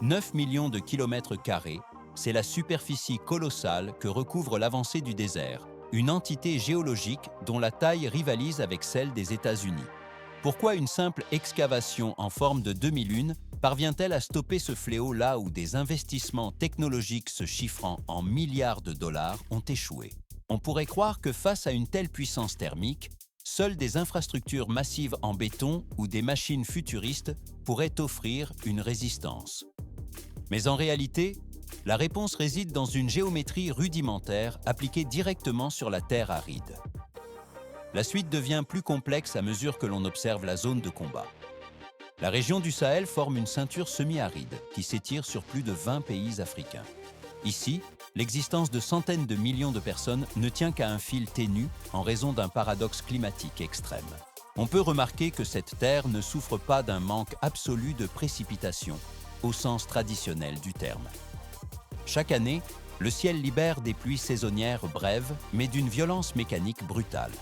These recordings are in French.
9 millions de kilomètres carrés, c'est la superficie colossale que recouvre l'avancée du désert, une entité géologique dont la taille rivalise avec celle des États-Unis. Pourquoi une simple excavation en forme de demi-lune parvient-elle à stopper ce fléau là où des investissements technologiques se chiffrant en milliards de dollars ont échoué? On pourrait croire que face à une telle puissance thermique, seules des infrastructures massives en béton ou des machines futuristes pourraient offrir une résistance. Mais en réalité, la réponse réside dans une géométrie rudimentaire appliquée directement sur la terre aride. La suite devient plus complexe à mesure que l'on observe la zone de combat. La région du Sahel forme une ceinture semi-aride qui s'étire sur plus de 20 pays africains. Ici, l'existence de centaines de millions de personnes ne tient qu'à un fil ténu en raison d'un paradoxe climatique extrême. On peut remarquer que cette terre ne souffre pas d'un manque absolu de précipitations, au sens traditionnel du terme. Chaque année, le ciel libère des pluies saisonnières brèves, mais d'une violence mécanique brutale.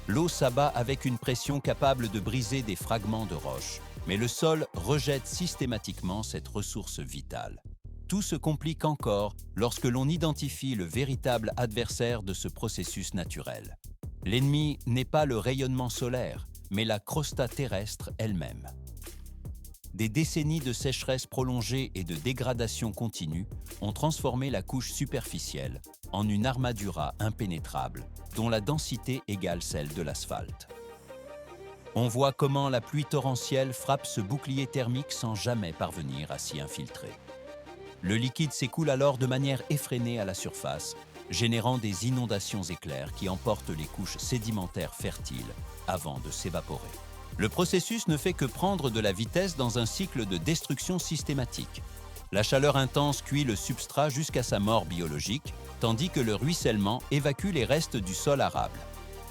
L'eau s'abat avec une pression capable de briser des fragments de roche, mais le sol rejette systématiquement cette ressource vitale. Tout se complique encore lorsque l'on identifie le véritable adversaire de ce processus naturel. L'ennemi n'est pas le rayonnement solaire, mais la crosta terrestre elle-même. Des décennies de sécheresse prolongée et de dégradation continue ont transformé la couche superficielle en une armadura impénétrable, dont la densité égale celle de l'asphalte. On voit comment la pluie torrentielle frappe ce bouclier thermique sans jamais parvenir à s'y infiltrer. Le liquide s'écoule alors de manière effrénée à la surface, générant des inondations éclairs qui emportent les couches sédimentaires fertiles avant de s'évaporer. Le processus ne fait que prendre de la vitesse dans un cycle de destruction systématique. La chaleur intense cuit le substrat jusqu'à sa mort biologique, tandis que le ruissellement évacue les restes du sol arable.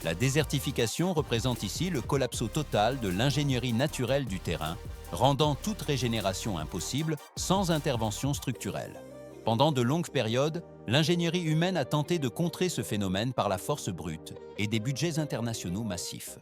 La désertification représente ici le collapso total de l'ingénierie naturelle du terrain, rendant toute régénération impossible sans intervention structurelle. Pendant de longues périodes, l'ingénierie humaine a tenté de contrer ce phénomène par la force brute et des budgets internationaux massifs.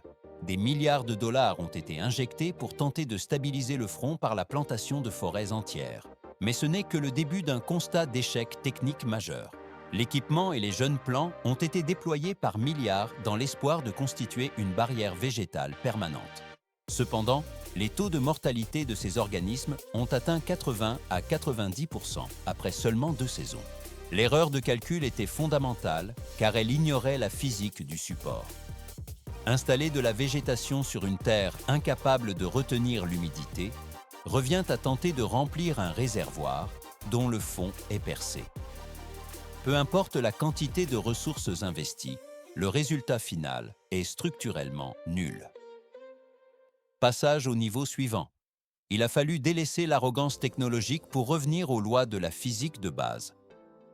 Des milliards de dollars ont été injectés pour tenter de stabiliser le front par la plantation de forêts entières. Mais ce n'est que le début d'un constat d'échec technique majeur. L'équipement et les jeunes plants ont été déployés par milliards dans l'espoir de constituer une barrière végétale permanente. Cependant, les taux de mortalité de ces organismes ont atteint 80 à 90% après seulement 2 saisons. L'erreur de calcul était fondamentale car elle ignorait la physique du support. Installer de la végétation sur une terre incapable de retenir l'humidité revient à tenter de remplir un réservoir dont le fond est percé. Peu importe la quantité de ressources investies, le résultat final est structurellement nul. Passage au niveau suivant. Il a fallu délaisser l'arrogance technologique pour revenir aux lois de la physique de base.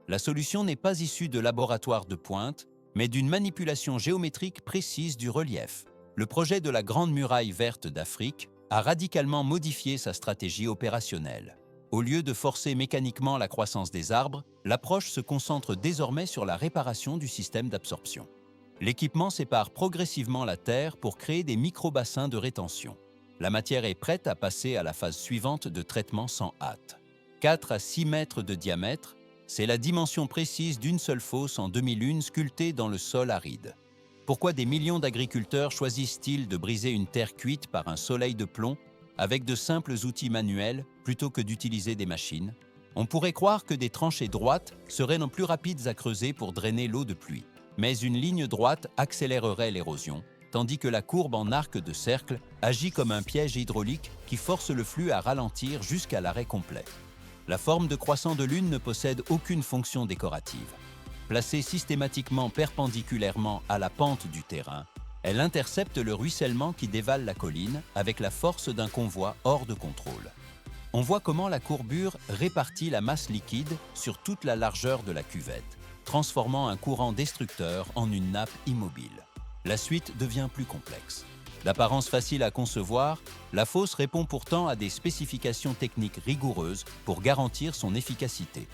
La solution n'est pas issue de laboratoires de pointe, mais d'une manipulation géométrique précise du relief. Le projet de la Grande Muraille verte d'Afrique a radicalement modifié sa stratégie opérationnelle. Au lieu de forcer mécaniquement la croissance des arbres, l'approche se concentre désormais sur la réparation du système d'absorption. L'équipement sépare progressivement la terre pour créer des micro-bassins de rétention. La matière est prête à passer à la phase suivante de traitement sans hâte. 4 à 6 mètres de diamètre, c'est la dimension précise d'une seule fosse en demi-lune sculptée dans le sol aride. Pourquoi des millions d'agriculteurs choisissent-ils de briser une terre cuite par un soleil de plomb avec de simples outils manuels plutôt que d'utiliser des machines? On pourrait croire que des tranchées droites seraient non plus rapides à creuser pour drainer l'eau de pluie. Mais une ligne droite accélérerait l'érosion, tandis que la courbe en arc de cercle agit comme un piège hydraulique qui force le flux à ralentir jusqu'à l'arrêt complet. La forme de croissant de lune ne possède aucune fonction décorative. Placée systématiquement perpendiculairement à la pente du terrain, elle intercepte le ruissellement qui dévale la colline avec la force d'un convoi hors de contrôle. On voit comment la courbure répartit la masse liquide sur toute la largeur de la cuvette, transformant un courant destructeur en une nappe immobile. La suite devient plus complexe. D'apparence facile à concevoir, la fosse répond pourtant à des spécifications techniques rigoureuses pour garantir son efficacité.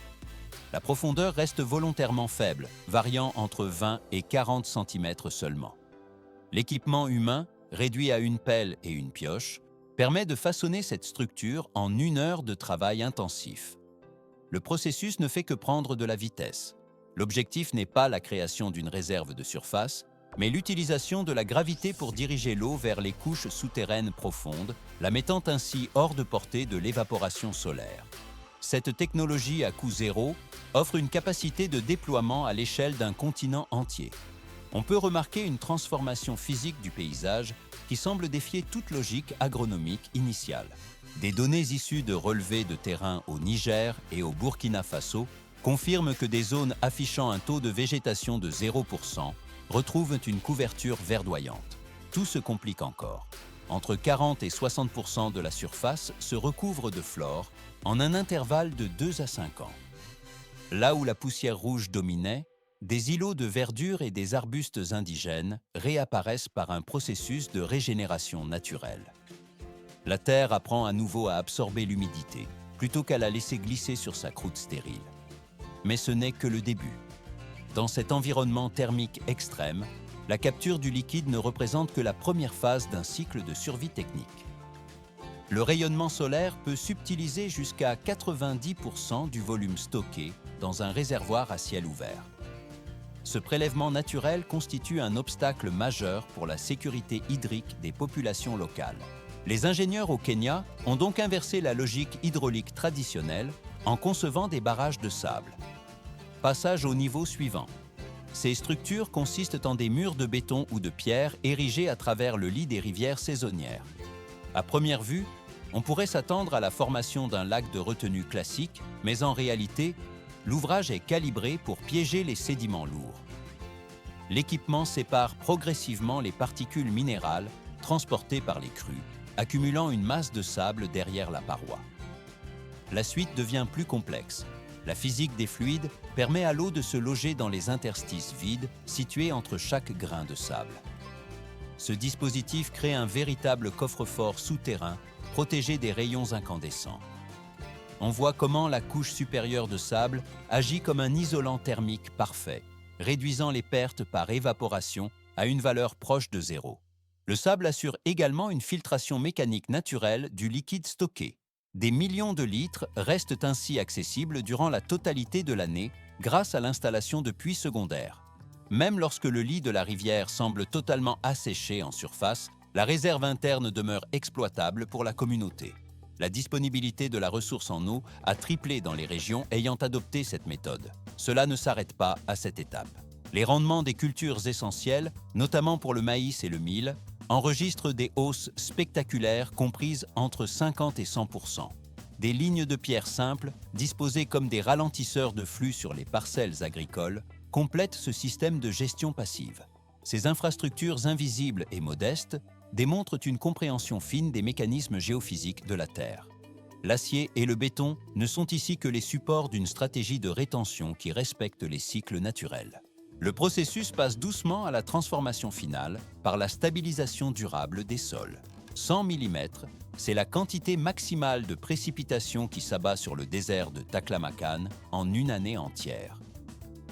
La profondeur reste volontairement faible, variant entre 20 et 40 cm seulement. L'équipement humain, réduit à une pelle et une pioche, permet de façonner cette structure en 1 heure de travail intensif. Le processus ne fait que prendre de la vitesse. L'objectif n'est pas la création d'une réserve de surface, mais l'utilisation de la gravité pour diriger l'eau vers les couches souterraines profondes, la mettant ainsi hors de portée de l'évaporation solaire. Cette technologie à coût zéro offre une capacité de déploiement à l'échelle d'un continent entier. On peut remarquer une transformation physique du paysage qui semble défier toute logique agronomique initiale. Des données issues de relevés de terrain au Niger et au Burkina Faso confirment que des zones affichant un taux de végétation de 0% retrouvent une couverture verdoyante. Tout se complique encore. Entre 40 et 60% de la surface se recouvre de flore en un intervalle de 2 à 5 ans. Là où la poussière rouge dominait, des îlots de verdure et des arbustes indigènes réapparaissent par un processus de régénération naturelle. La terre apprend à nouveau à absorber l'humidité, plutôt qu'à la laisser glisser sur sa croûte stérile. Mais ce n'est que le début. Dans cet environnement thermique extrême, la capture du liquide ne représente que la première phase d'un cycle de survie technique. Le rayonnement solaire peut subtiliser jusqu'à 90% du volume stocké dans un réservoir à ciel ouvert. Ce prélèvement naturel constitue un obstacle majeur pour la sécurité hydrique des populations locales. Les ingénieurs au Kenya ont donc inversé la logique hydraulique traditionnelle en concevant des barrages de sable. Passage au niveau suivant. Ces structures consistent en des murs de béton ou de pierre érigés à travers le lit des rivières saisonnières. À première vue, on pourrait s'attendre à la formation d'un lac de retenue classique, mais en réalité, l'ouvrage est calibré pour piéger les sédiments lourds. L'équipement sépare progressivement les particules minérales transportées par les crues, accumulant une masse de sable derrière la paroi. La suite devient plus complexe. La physique des fluides permet à l'eau de se loger dans les interstices vides situés entre chaque grain de sable. Ce dispositif crée un véritable coffre-fort souterrain protégé des rayons incandescents. On voit comment la couche supérieure de sable agit comme un isolant thermique parfait, réduisant les pertes par évaporation à une valeur proche de zéro. Le sable assure également une filtration mécanique naturelle du liquide stocké. Des millions de litres restent ainsi accessibles durant la totalité de l'année grâce à l'installation de puits secondaires. Même lorsque le lit de la rivière semble totalement asséché en surface, la réserve interne demeure exploitable pour la communauté. La disponibilité de la ressource en eau a triplé dans les régions ayant adopté cette méthode. Cela ne s'arrête pas à cette étape. Les rendements des cultures essentielles, notamment pour le maïs et le mil, enregistrent des hausses spectaculaires comprises entre 50 et 100%. Des lignes de pierre simples, disposées comme des ralentisseurs de flux sur les parcelles agricoles, complètent ce système de gestion passive. Ces infrastructures invisibles et modestes démontrent une compréhension fine des mécanismes géophysiques de la Terre. L'acier et le béton ne sont ici que les supports d'une stratégie de rétention qui respecte les cycles naturels. Le processus passe doucement à la transformation finale par la stabilisation durable des sols. 100 mm, c'est la quantité maximale de précipitations qui s'abat sur le désert de Taklamakan en une année entière.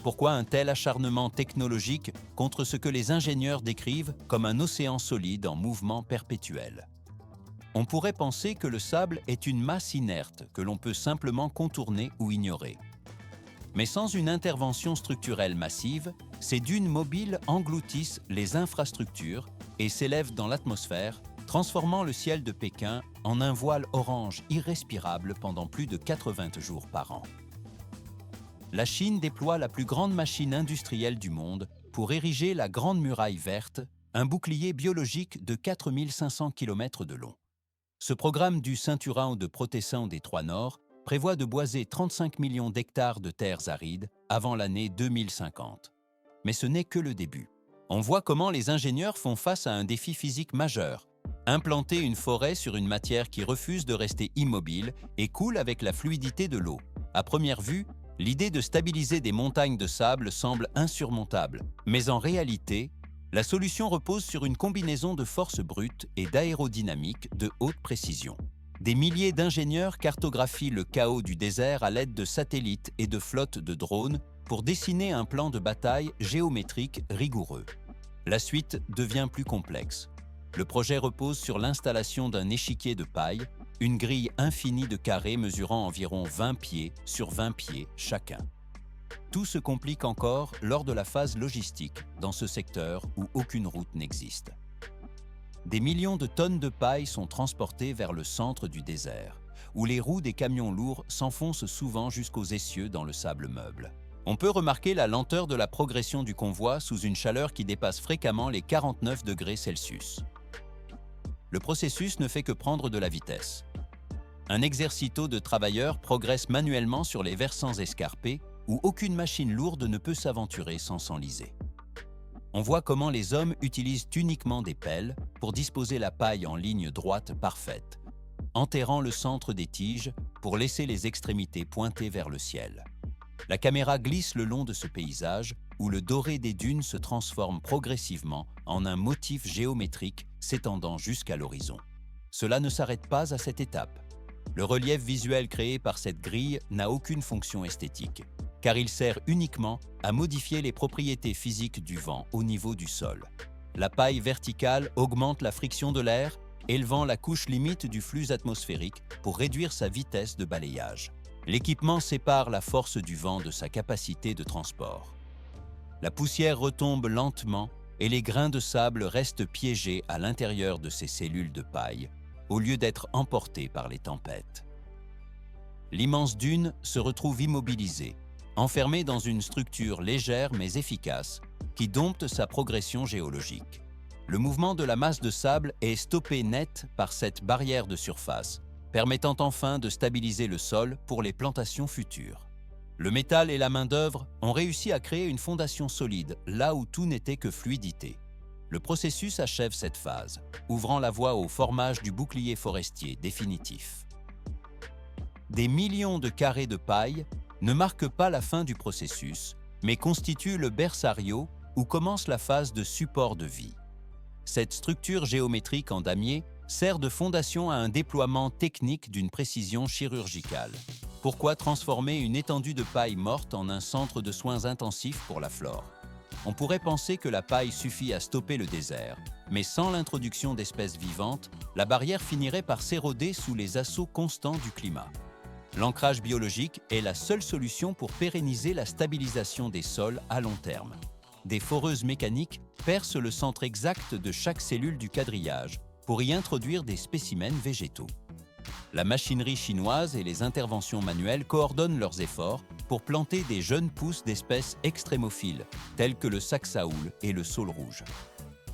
Pourquoi un tel acharnement technologique contre ce que les ingénieurs décrivent comme un océan solide en mouvement perpétuel? On pourrait penser que le sable est une masse inerte que l'on peut simplement contourner ou ignorer. Mais sans une intervention structurelle massive, ces dunes mobiles engloutissent les infrastructures et s'élèvent dans l'atmosphère, transformant le ciel de Pékin en un voile orange irrespirable pendant plus de 80 jours par an. La Chine déploie la plus grande machine industrielle du monde pour ériger la Grande Muraille Verte, un bouclier biologique de 4500 km de long. Ce programme du ceinturin de protection des Trois Nord prévoit de boiser 35 millions d'hectares de terres arides avant l'année 2050. Mais ce n'est que le début. On voit comment les ingénieurs font face à un défi physique majeur. Implanter une forêt sur une matière qui refuse de rester immobile et coule avec la fluidité de l'eau. À première vue, l'idée de stabiliser des montagnes de sable semble insurmontable. Mais en réalité, la solution repose sur une combinaison de forces brutes et d'aérodynamique de haute précision. Des milliers d'ingénieurs cartographient le chaos du désert à l'aide de satellites et de flottes de drones pour dessiner un plan de bataille géométrique rigoureux. La suite devient plus complexe. Le projet repose sur l'installation d'un échiquier de paille, une grille infinie de carrés mesurant environ 20 pieds sur 20 pieds chacun. Tout se complique encore lors de la phase logistique dans ce secteur où aucune route n'existe. Des millions de tonnes de paille sont transportées vers le centre du désert, où les roues des camions lourds s'enfoncent souvent jusqu'aux essieux dans le sable meuble. On peut remarquer la lenteur de la progression du convoi sous une chaleur qui dépasse fréquemment les 49 degrés Celsius. Le processus ne fait que prendre de la vitesse. Un exercito de travailleurs progresse manuellement sur les versants escarpés où aucune machine lourde ne peut s'aventurer sans s'enliser. On voit comment les hommes utilisent uniquement des pelles pour disposer la paille en ligne droite parfaite, enterrant le centre des tiges pour laisser les extrémités pointées vers le ciel. La caméra glisse le long de ce paysage où le doré des dunes se transforme progressivement en un motif géométrique s'étendant jusqu'à l'horizon. Cela ne s'arrête pas à cette étape. Le relief visuel créé par cette grille n'a aucune fonction esthétique, car il sert uniquement à modifier les propriétés physiques du vent au niveau du sol. La paille verticale augmente la friction de l'air, élevant la couche limite du flux atmosphérique pour réduire sa vitesse de balayage. L'équipement sépare la force du vent de sa capacité de transport. La poussière retombe lentement et les grains de sable restent piégés à l'intérieur de ces cellules de paille, au lieu d'être emportés par les tempêtes. L'immense dune se retrouve immobilisée, enfermée dans une structure légère mais efficace qui dompte sa progression géologique. Le mouvement de la masse de sable est stoppé net par cette barrière de surface, permettant enfin de stabiliser le sol pour les plantations futures. Le métal et la main-d'œuvre ont réussi à créer une fondation solide là où tout n'était que fluidité. Le processus achève cette phase, ouvrant la voie au formage du bouclier forestier définitif. Des millions de carrés de paille ne marquent pas la fin du processus, mais constituent le bersario où commence la phase de support de vie. Cette structure géométrique en damier sert de fondation à un déploiement technique d'une précision chirurgicale. Pourquoi transformer une étendue de paille morte en un centre de soins intensifs pour la flore? On pourrait penser que la paille suffit à stopper le désert, mais sans l'introduction d'espèces vivantes, la barrière finirait par s'éroder sous les assauts constants du climat. L'ancrage biologique est la seule solution pour pérenniser la stabilisation des sols à long terme. Des foreuses mécaniques percent le centre exact de chaque cellule du quadrillage pour y introduire des spécimens végétaux. La machinerie chinoise et les interventions manuelles coordonnent leurs efforts pour planter des jeunes pousses d'espèces extrémophiles, telles que le saxaoul et le saule rouge.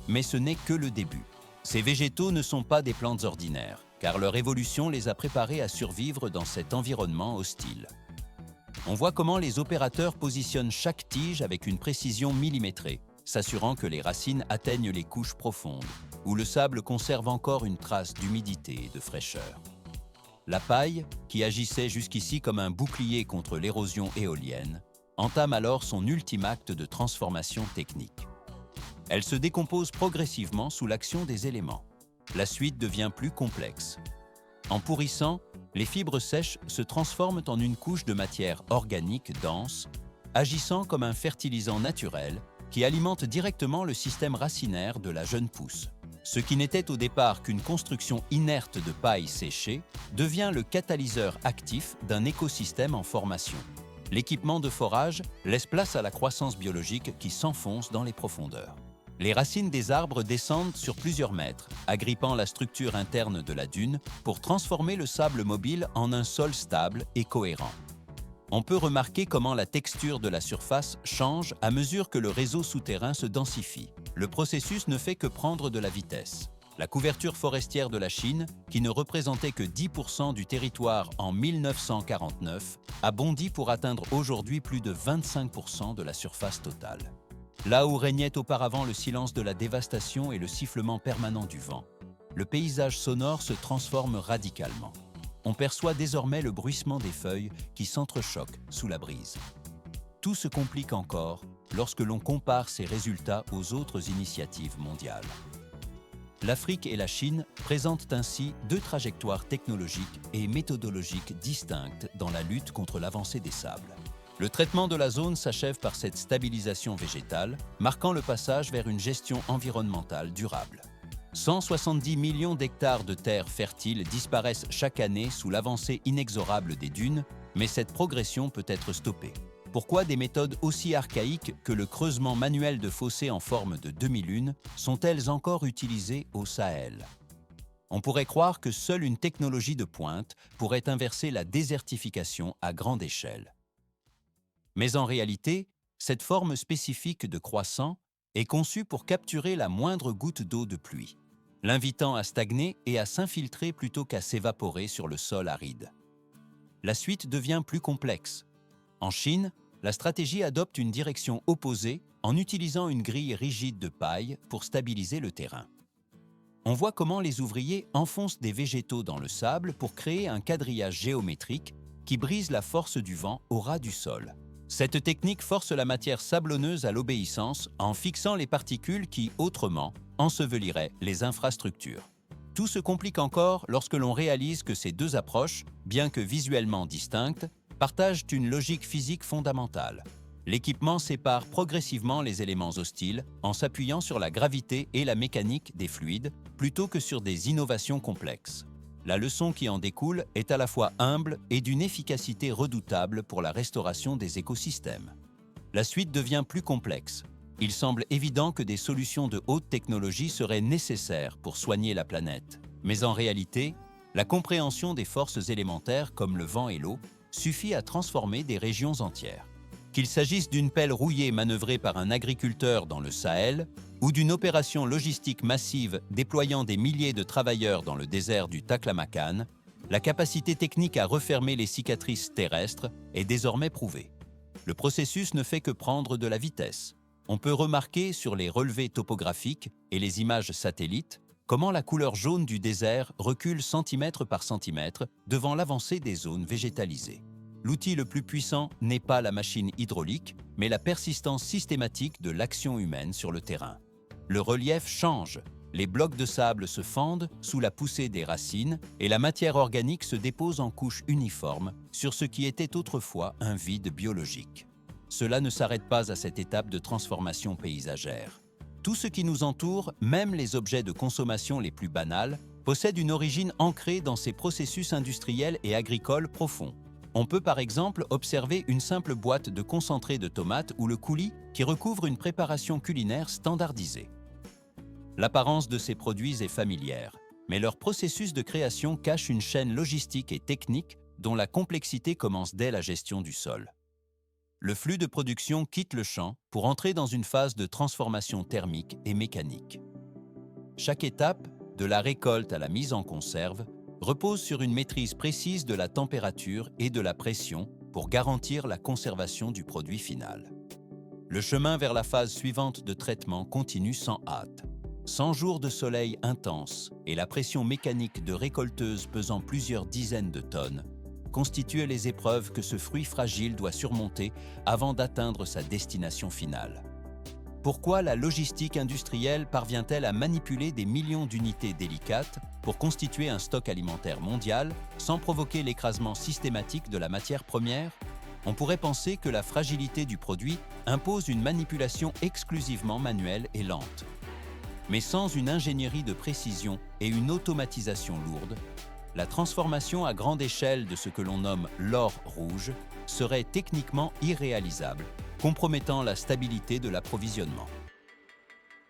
Mais ce n'est que le début. Ces végétaux ne sont pas des plantes ordinaires, car leur évolution les a préparés à survivre dans cet environnement hostile. On voit comment les opérateurs positionnent chaque tige avec une précision millimétrée, s'assurant que les racines atteignent les couches profondes, où le sable conserve encore une trace d'humidité et de fraîcheur. La paille, qui agissait jusqu'ici comme un bouclier contre l'érosion éolienne, entame alors son ultime acte de transformation technique. Elle se décompose progressivement sous l'action des éléments. La suite devient plus complexe. En pourrissant, les fibres sèches se transforment en une couche de matière organique dense, agissant comme un fertilisant naturel qui alimente directement le système racinaire de la jeune pousse. Ce qui n'était au départ qu'une construction inerte de paille séchée devient le catalyseur actif d'un écosystème en formation. L'équipement de forage laisse place à la croissance biologique qui s'enfonce dans les profondeurs. Les racines des arbres descendent sur plusieurs mètres, agrippant la structure interne de la dune pour transformer le sable mobile en un sol stable et cohérent. On peut remarquer comment la texture de la surface change à mesure que le réseau souterrain se densifie. Le processus ne fait que prendre de la vitesse. La couverture forestière de la Chine, qui ne représentait que 10% du territoire en 1949, a bondi pour atteindre aujourd'hui plus de 25% de la surface totale. Là où régnait auparavant le silence de la dévastation et le sifflement permanent du vent, le paysage sonore se transforme radicalement. On perçoit désormais le bruissement des feuilles qui s'entrechoquent sous la brise. Tout se complique encore lorsque l'on compare ces résultats aux autres initiatives mondiales. L'Afrique et la Chine présentent ainsi deux trajectoires technologiques et méthodologiques distinctes dans la lutte contre l'avancée des sables. Le traitement de la zone s'achève par cette stabilisation végétale, marquant le passage vers une gestion environnementale durable. 170 millions d'hectares de terres fertiles disparaissent chaque année sous l'avancée inexorable des dunes, mais cette progression peut être stoppée. Pourquoi des méthodes aussi archaïques que le creusement manuel de fossés en forme de demi-lune sont-elles encore utilisées au Sahel? On pourrait croire que seule une technologie de pointe pourrait inverser la désertification à grande échelle. Mais en réalité, cette forme spécifique de croissant est conçue pour capturer la moindre goutte d'eau de pluie, l'invitant à stagner et à s'infiltrer plutôt qu'à s'évaporer sur le sol aride. La suite devient plus complexe. En Chine, la stratégie adopte une direction opposée en utilisant une grille rigide de paille pour stabiliser le terrain. On voit comment les ouvriers enfoncent des végétaux dans le sable pour créer un quadrillage géométrique qui brise la force du vent au ras du sol. Cette technique force la matière sablonneuse à l'obéissance en fixant les particules qui, autrement, enseveliraient les infrastructures. Tout se complique encore lorsque l'on réalise que ces deux approches, bien que visuellement distinctes, partagent une logique physique fondamentale. L'équipement sépare progressivement les éléments hostiles en s'appuyant sur la gravité et la mécanique des fluides plutôt que sur des innovations complexes. La leçon qui en découle est à la fois humble et d'une efficacité redoutable pour la restauration des écosystèmes. La suite devient plus complexe. Il semble évident que des solutions de haute technologie seraient nécessaires pour soigner la planète. Mais en réalité, la compréhension des forces élémentaires comme le vent et l'eau suffit à transformer des régions entières. Qu'il s'agisse d'une pelle rouillée manœuvrée par un agriculteur dans le Sahel ou d'une opération logistique massive déployant des milliers de travailleurs dans le désert du Taklamakan, la capacité technique à refermer les cicatrices terrestres est désormais prouvée. Le processus ne fait que prendre de la vitesse. On peut remarquer sur les relevés topographiques et les images satellites comment la couleur jaune du désert recule centimètre par centimètre devant l'avancée des zones végétalisées. L'outil le plus puissant n'est pas la machine hydraulique, mais la persistance systématique de l'action humaine sur le terrain. Le relief change, les blocs de sable se fendent sous la poussée des racines et la matière organique se dépose en couches uniformes sur ce qui était autrefois un vide biologique. Cela ne s'arrête pas à cette étape de transformation paysagère. Tout ce qui nous entoure, même les objets de consommation les plus banals, possède une origine ancrée dans ces processus industriels et agricoles profonds. On peut par exemple observer une simple boîte de concentré de tomates ou le coulis qui recouvre une préparation culinaire standardisée. L'apparence de ces produits est familière, mais leur processus de création cache une chaîne logistique et technique dont la complexité commence dès la gestion du sol. Le flux de production quitte le champ pour entrer dans une phase de transformation thermique et mécanique. Chaque étape, de la récolte à la mise en conserve, repose sur une maîtrise précise de la température et de la pression pour garantir la conservation du produit final. Le chemin vers la phase suivante de traitement continue sans hâte. 100 jours de soleil intense et la pression mécanique de récolteuses pesant plusieurs dizaines de tonnes constituent les épreuves que ce fruit fragile doit surmonter avant d'atteindre sa destination finale. Pourquoi la logistique industrielle parvient-elle à manipuler des millions d'unités délicates pour constituer un stock alimentaire mondial sans provoquer l'écrasement systématique de la matière première? On pourrait penser que la fragilité du produit impose une manipulation exclusivement manuelle et lente. Mais sans une ingénierie de précision et une automatisation lourde, la transformation à grande échelle de ce que l'on nomme l'or rouge serait techniquement irréalisable, compromettant la stabilité de l'approvisionnement.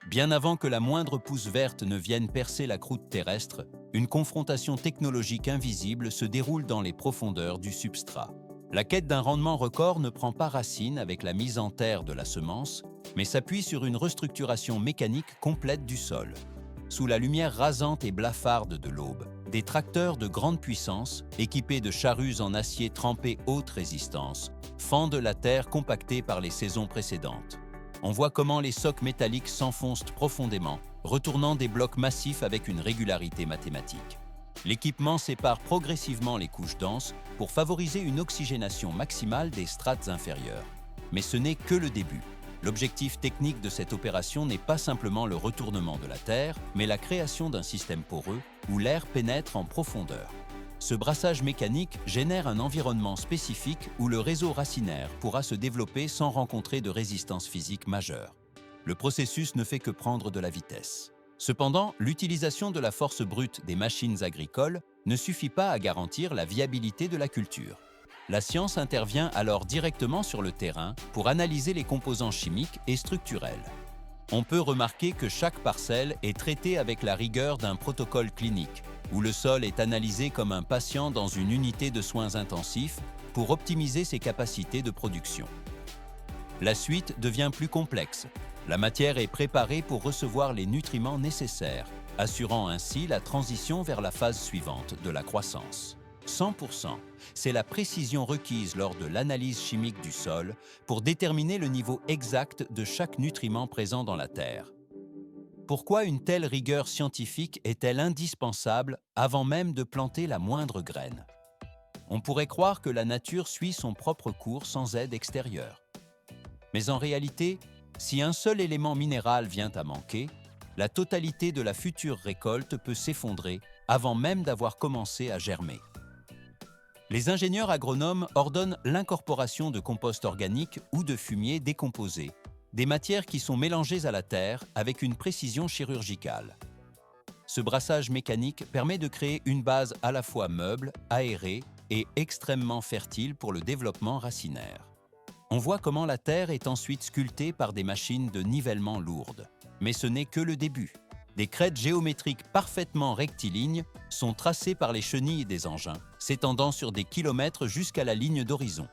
Bien avant que la moindre pousse verte ne vienne percer la croûte terrestre, une confrontation technologique invisible se déroule dans les profondeurs du substrat. La quête d'un rendement record ne prend pas racine avec la mise en terre de la semence, mais s'appuie sur une restructuration mécanique complète du sol. Sous la lumière rasante et blafarde de l'aube, des tracteurs de grande puissance, équipés de charrues en acier trempé haute résistance, fendent la terre compactée par les saisons précédentes. On voit comment les socs métalliques s'enfoncent profondément, retournant des blocs massifs avec une régularité mathématique. L'équipement sépare progressivement les couches denses pour favoriser une oxygénation maximale des strates inférieures. Mais ce n'est que le début. L'objectif technique de cette opération n'est pas simplement le retournement de la Terre, mais la création d'un système poreux où l'air pénètre en profondeur. Ce brassage mécanique génère un environnement spécifique où le réseau racinaire pourra se développer sans rencontrer de résistance physique majeure. Le processus ne fait que prendre de la vitesse. Cependant, l'utilisation de la force brute des machines agricoles ne suffit pas à garantir la viabilité de la culture. La science intervient alors directement sur le terrain pour analyser les composants chimiques et structurels. On peut remarquer que chaque parcelle est traitée avec la rigueur d'un protocole clinique, où le sol est analysé comme un patient dans une unité de soins intensifs pour optimiser ses capacités de production. La suite devient plus complexe. La matière est préparée pour recevoir les nutriments nécessaires, assurant ainsi la transition vers la phase suivante de la croissance. 100%, c'est la précision requise lors de l'analyse chimique du sol pour déterminer le niveau exact de chaque nutriment présent dans la terre. Pourquoi une telle rigueur scientifique est-elle indispensable avant même de planter la moindre graine? On pourrait croire que la nature suit son propre cours sans aide extérieure. Mais en réalité, si un seul élément minéral vient à manquer, la totalité de la future récolte peut s'effondrer avant même d'avoir commencé à germer. Les ingénieurs agronomes ordonnent l'incorporation de compost organique ou de fumier décomposé, des matières qui sont mélangées à la terre avec une précision chirurgicale. Ce brassage mécanique permet de créer une base à la fois meuble, aérée et extrêmement fertile pour le développement racinaire. On voit comment la terre est ensuite sculptée par des machines de nivellement lourdes. Mais ce n'est que le début. Des crêtes géométriques parfaitement rectilignes sont tracées par les chenilles des engins, s'étendant sur des kilomètres jusqu'à la ligne d'horizon.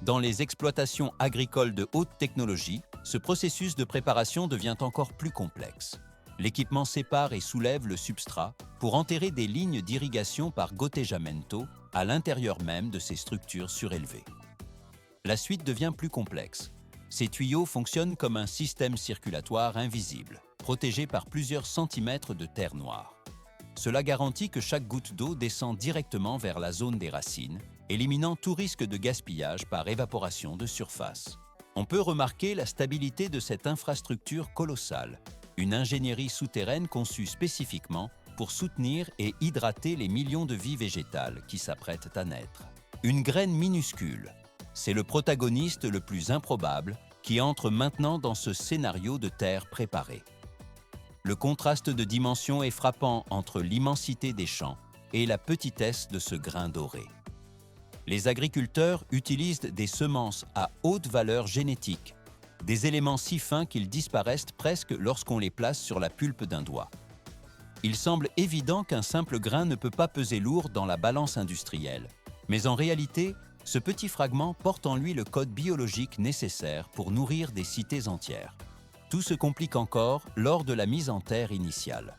Dans les exploitations agricoles de haute technologie, ce processus de préparation devient encore plus complexe. L'équipement sépare et soulève le substrat pour enterrer des lignes d'irrigation par gotteggiamento à l'intérieur même de ces structures surélevées. La suite devient plus complexe. Ces tuyaux fonctionnent comme un système circulatoire invisible, protégé par plusieurs centimètres de terre noire. Cela garantit que chaque goutte d'eau descend directement vers la zone des racines, éliminant tout risque de gaspillage par évaporation de surface. On peut remarquer la stabilité de cette infrastructure colossale, une ingénierie souterraine conçue spécifiquement pour soutenir et hydrater les millions de vies végétales qui s'apprêtent à naître. Une graine minuscule, c'est le protagoniste le plus improbable qui entre maintenant dans ce scénario de terre préparée. Le contraste de dimension est frappant entre l'immensité des champs et la petitesse de ce grain doré. Les agriculteurs utilisent des semences à haute valeur génétique, des éléments si fins qu'ils disparaissent presque lorsqu'on les place sur la pulpe d'un doigt. Il semble évident qu'un simple grain ne peut pas peser lourd dans la balance industrielle, mais en réalité, ce petit fragment porte en lui le code biologique nécessaire pour nourrir des cités entières. Tout se complique encore lors de la mise en terre initiale.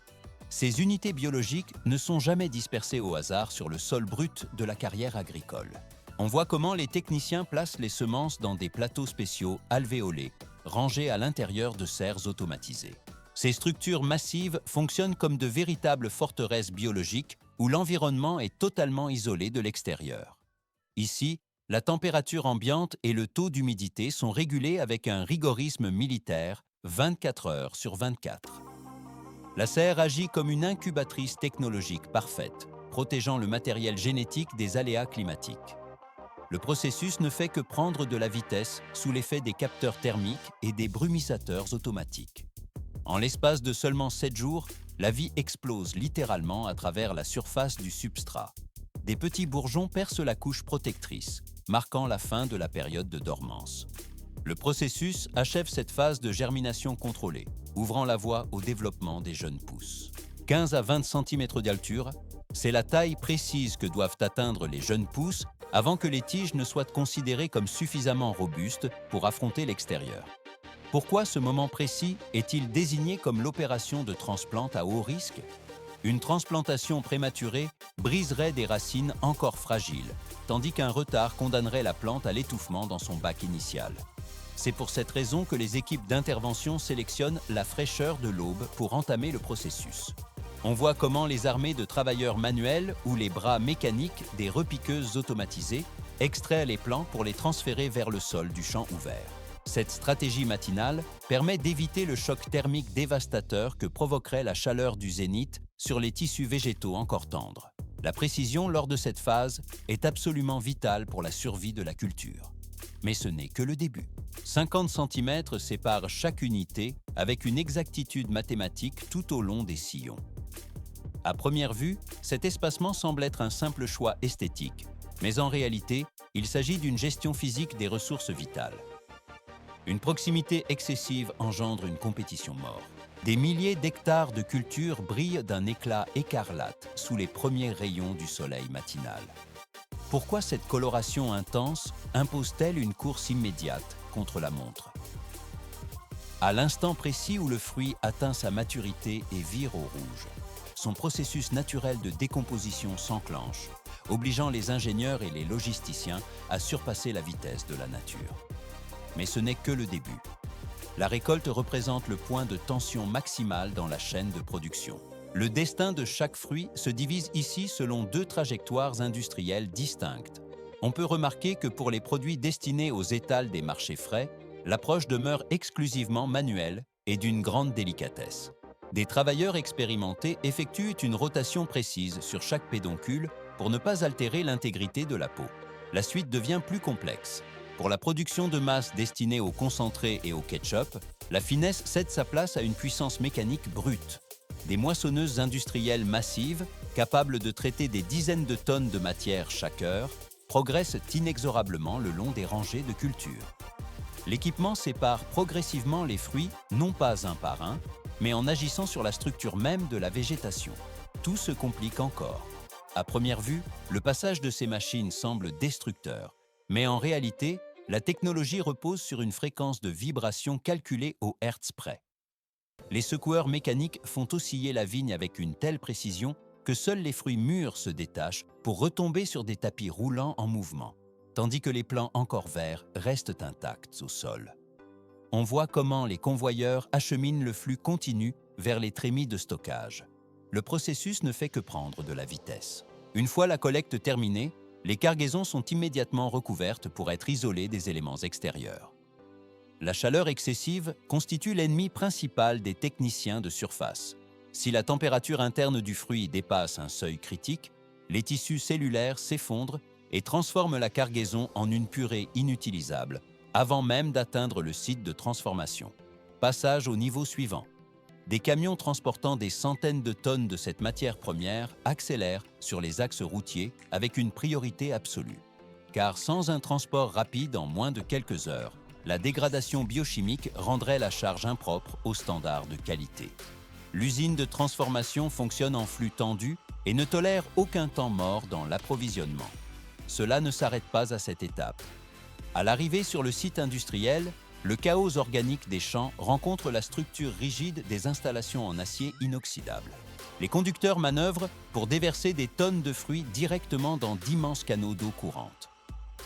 Ces unités biologiques ne sont jamais dispersées au hasard sur le sol brut de la carrière agricole. On voit comment les techniciens placent les semences dans des plateaux spéciaux alvéolés, rangés à l'intérieur de serres automatisées. Ces structures massives fonctionnent comme de véritables forteresses biologiques où l'environnement est totalement isolé de l'extérieur. Ici, la température ambiante et le taux d'humidité sont régulés avec un rigorisme militaire 24 heures sur 24. La serre agit comme une incubatrice technologique parfaite, protégeant le matériel génétique des aléas climatiques. Le processus ne fait que prendre de la vitesse sous l'effet des capteurs thermiques et des brumisateurs automatiques. En l'espace de seulement 7 jours, la vie explose littéralement à travers la surface du substrat. Des petits bourgeons percent la couche protectrice, marquant la fin de la période de dormance. Le processus achève cette phase de germination contrôlée, ouvrant la voie au développement des jeunes pousses. 15 à 20 cm d'alture, c'est la taille précise que doivent atteindre les jeunes pousses avant que les tiges ne soient considérées comme suffisamment robustes pour affronter l'extérieur. Pourquoi ce moment précis est-il désigné comme l'opération de transplante à haut risque? Une transplantation prématurée briserait des racines encore fragiles, tandis qu'un retard condamnerait la plante à l'étouffement dans son bac initial. C'est pour cette raison que les équipes d'intervention sélectionnent la fraîcheur de l'aube pour entamer le processus. On voit comment les armées de travailleurs manuels ou les bras mécaniques des repiqueuses automatisées extraient les plants pour les transférer vers le sol du champ ouvert. Cette stratégie matinale permet d'éviter le choc thermique dévastateur que provoquerait la chaleur du zénith sur les tissus végétaux encore tendres. La précision lors de cette phase est absolument vitale pour la survie de la culture. Mais ce n'est que le début. 50 cm séparent chaque unité avec une exactitude mathématique tout au long des sillons. À première vue, cet espacement semble être un simple choix esthétique, mais en réalité, il s'agit d'une gestion physique des ressources vitales. Une proximité excessive engendre une compétition mort. Des milliers d'hectares de cultures brillent d'un éclat écarlate sous les premiers rayons du soleil matinal. Pourquoi cette coloration intense impose-t-elle une course immédiate contre la montre? À l'instant précis où le fruit atteint sa maturité et vire au rouge, son processus naturel de décomposition s'enclenche, obligeant les ingénieurs et les logisticiens à surpasser la vitesse de la nature. Mais ce n'est que le début. La récolte représente le point de tension maximale dans la chaîne de production. Le destin de chaque fruit se divise ici selon deux trajectoires industrielles distinctes. On peut remarquer que pour les produits destinés aux étals des marchés frais, l'approche demeure exclusivement manuelle et d'une grande délicatesse. Des travailleurs expérimentés effectuent une rotation précise sur chaque pédoncule pour ne pas altérer l'intégrité de la peau. La suite devient plus complexe. Pour la production de masse destinée au concentré et au ketchup, la finesse cède sa place à une puissance mécanique brute. Des moissonneuses industrielles massives, capables de traiter des dizaines de tonnes de matière chaque heure, progressent inexorablement le long des rangées de cultures. L'équipement sépare progressivement les fruits, non pas un par un, mais en agissant sur la structure même de la végétation. Tout se complique encore. À première vue, le passage de ces machines semble destructeur, mais en réalité, la technologie repose sur une fréquence de vibration calculée au hertz près. Les secoueurs mécaniques font osciller la vigne avec une telle précision que seuls les fruits mûrs se détachent pour retomber sur des tapis roulants en mouvement, tandis que les plants encore verts restent intacts au sol. On voit comment les convoyeurs acheminent le flux continu vers les trémies de stockage. Le processus ne fait que prendre de la vitesse. Une fois la collecte terminée, les cargaisons sont immédiatement recouvertes pour être isolées des éléments extérieurs. La chaleur excessive constitue l'ennemi principal des techniciens de surface. Si la température interne du fruit dépasse un seuil critique, les tissus cellulaires s'effondrent et transforment la cargaison en une purée inutilisable, avant même d'atteindre le site de transformation. Passage au niveau suivant. Des camions transportant des centaines de tonnes de cette matière première accélèrent sur les axes routiers avec une priorité absolue. Car sans un transport rapide en moins de quelques heures, la dégradation biochimique rendrait la charge impropre aux standards de qualité. L'usine de transformation fonctionne en flux tendu et ne tolère aucun temps mort dans l'approvisionnement. Cela ne s'arrête pas à cette étape. À l'arrivée sur le site industriel, le chaos organique des champs rencontre la structure rigide des installations en acier inoxydable. Les conducteurs manœuvrent pour déverser des tonnes de fruits directement dans d'immenses canaux d'eau courante.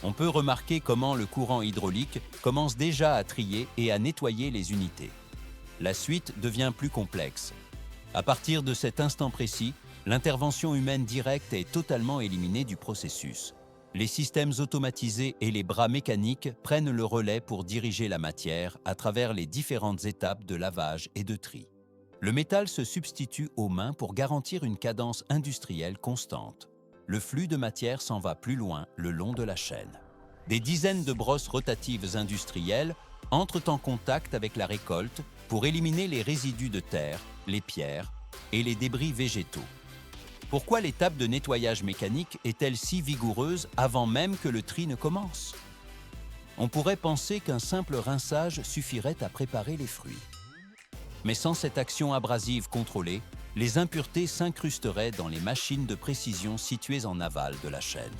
On peut remarquer comment le courant hydraulique commence déjà à trier et à nettoyer les unités. La suite devient plus complexe. À partir de cet instant précis, l'intervention humaine directe est totalement éliminée du processus. Les systèmes automatisés et les bras mécaniques prennent le relais pour diriger la matière à travers les différentes étapes de lavage et de tri. Le métal se substitue aux mains pour garantir une cadence industrielle constante. Le flux de matière s'en va plus loin le long de la chaîne. Des dizaines de brosses rotatives industrielles entrent en contact avec la récolte pour éliminer les résidus de terre, les pierres et les débris végétaux. Pourquoi l'étape de nettoyage mécanique est-elle si vigoureuse avant même que le tri ne commence? On pourrait penser qu'un simple rinçage suffirait à préparer les fruits. Mais sans cette action abrasive contrôlée, les impuretés s'incrusteraient dans les machines de précision situées en aval de la chaîne.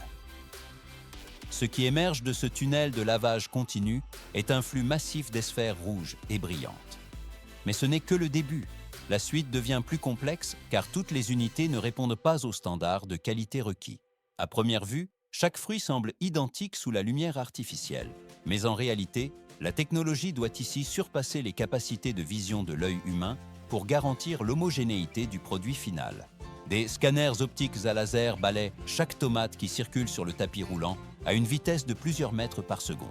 Ce qui émerge de ce tunnel de lavage continu est un flux massif de sphères rouges et brillantes. Mais ce n'est que le début. La suite devient plus complexe car toutes les unités ne répondent pas aux standards de qualité requis. À première vue, chaque fruit semble identique sous la lumière artificielle. Mais en réalité, la technologie doit ici surpasser les capacités de vision de l'œil humain pour garantir l'homogénéité du produit final. Des scanners optiques à laser balaient chaque tomate qui circule sur le tapis roulant à une vitesse de plusieurs mètres par seconde.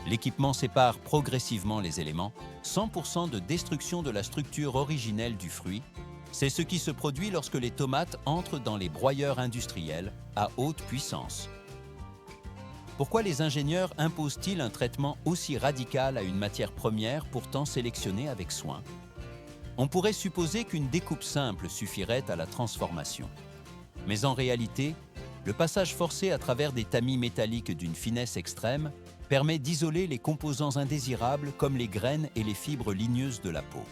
L'équipement sépare progressivement les éléments, 100% de destruction de la structure originelle du fruit. C'est ce qui se produit lorsque les tomates entrent dans les broyeurs industriels à haute puissance. Pourquoi les ingénieurs imposent-ils un traitement aussi radical à une matière première pourtant sélectionnée avec soin? On pourrait supposer qu'une découpe simple suffirait à la transformation. Mais en réalité, le passage forcé à travers des tamis métalliques d'une finesse extrême permet d'isoler les composants indésirables comme les graines et les fibres ligneuses de la peau.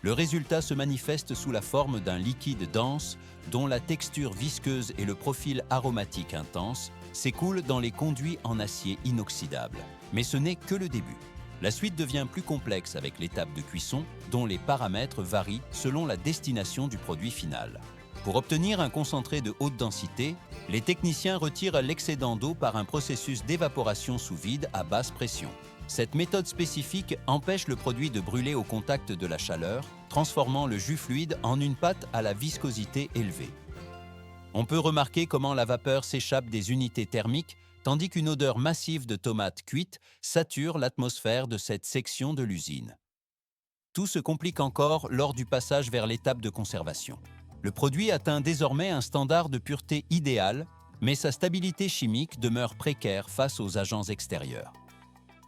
Le résultat se manifeste sous la forme d'un liquide dense dont la texture visqueuse et le profil aromatique intense s'écoulent dans les conduits en acier inoxydable. Mais ce n'est que le début. La suite devient plus complexe avec l'étape de cuisson dont les paramètres varient selon la destination du produit final. Pour obtenir un concentré de haute densité, les techniciens retirent l'excédent d'eau par un processus d'évaporation sous vide à basse pression. Cette méthode spécifique empêche le produit de brûler au contact de la chaleur, transformant le jus fluide en une pâte à la viscosité élevée. On peut remarquer comment la vapeur s'échappe des unités thermiques, tandis qu'une odeur massive de tomates cuites sature l'atmosphère de cette section de l'usine. Tout se complique encore lors du passage vers l'étape de conservation. Le produit atteint désormais un standard de pureté idéal, mais sa stabilité chimique demeure précaire face aux agents extérieurs.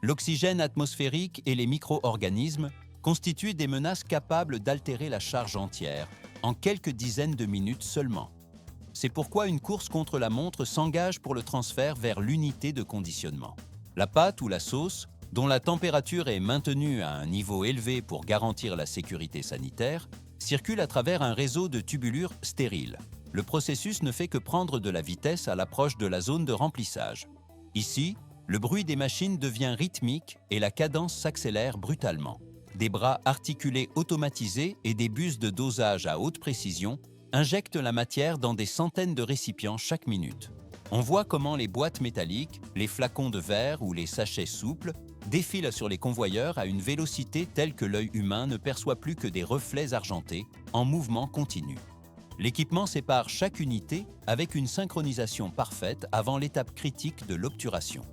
L'oxygène atmosphérique et les micro-organismes constituent des menaces capables d'altérer la charge entière en quelques dizaines de minutes seulement. C'est pourquoi une course contre la montre s'engage pour le transfert vers l'unité de conditionnement. La pâte ou la sauce, dont la température est maintenue à un niveau élevé pour garantir la sécurité sanitaire, circule à travers un réseau de tubulures stériles. Le processus ne fait que prendre de la vitesse à l'approche de la zone de remplissage. Ici, le bruit des machines devient rythmique et la cadence s'accélère brutalement. Des bras articulés automatisés et des bus de dosage à haute précision injectent la matière dans des centaines de récipients chaque minute. On voit comment les boîtes métalliques, les flacons de verre ou les sachets souples défilent sur les convoyeurs à une vélocité telle que l'œil humain ne perçoit plus que des reflets argentés en mouvement continu. L'équipement sépare chaque unité avec une synchronisation parfaite avant l'étape critique de l'obturation.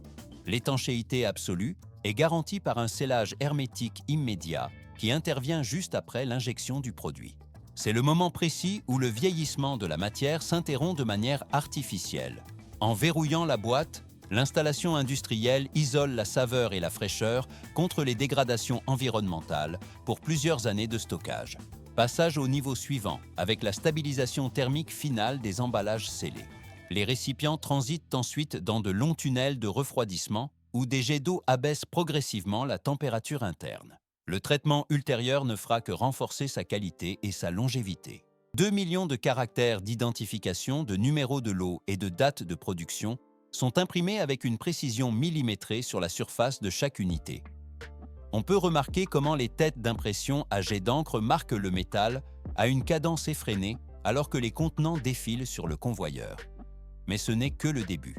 L'étanchéité absolue est garantie par un scellage hermétique immédiat qui intervient juste après l'injection du produit. C'est le moment précis où le vieillissement de la matière s'interrompt de manière artificielle. En verrouillant la boîte, l'installation industrielle isole la saveur et la fraîcheur contre les dégradations environnementales pour plusieurs années de stockage. Passage au niveau suivant, avec la stabilisation thermique finale des emballages scellés. Les récipients transitent ensuite dans de longs tunnels de refroidissement où des jets d'eau abaissent progressivement la température interne. Le traitement ultérieur ne fera que renforcer sa qualité et sa longévité. 2 millions de caractères d'identification, de numéros de lot et de date de production sont imprimés avec une précision millimétrée sur la surface de chaque unité. On peut remarquer comment les têtes d'impression à jet d'encre marquent le métal à une cadence effrénée alors que les contenants défilent sur le convoyeur. Mais ce n'est que le début.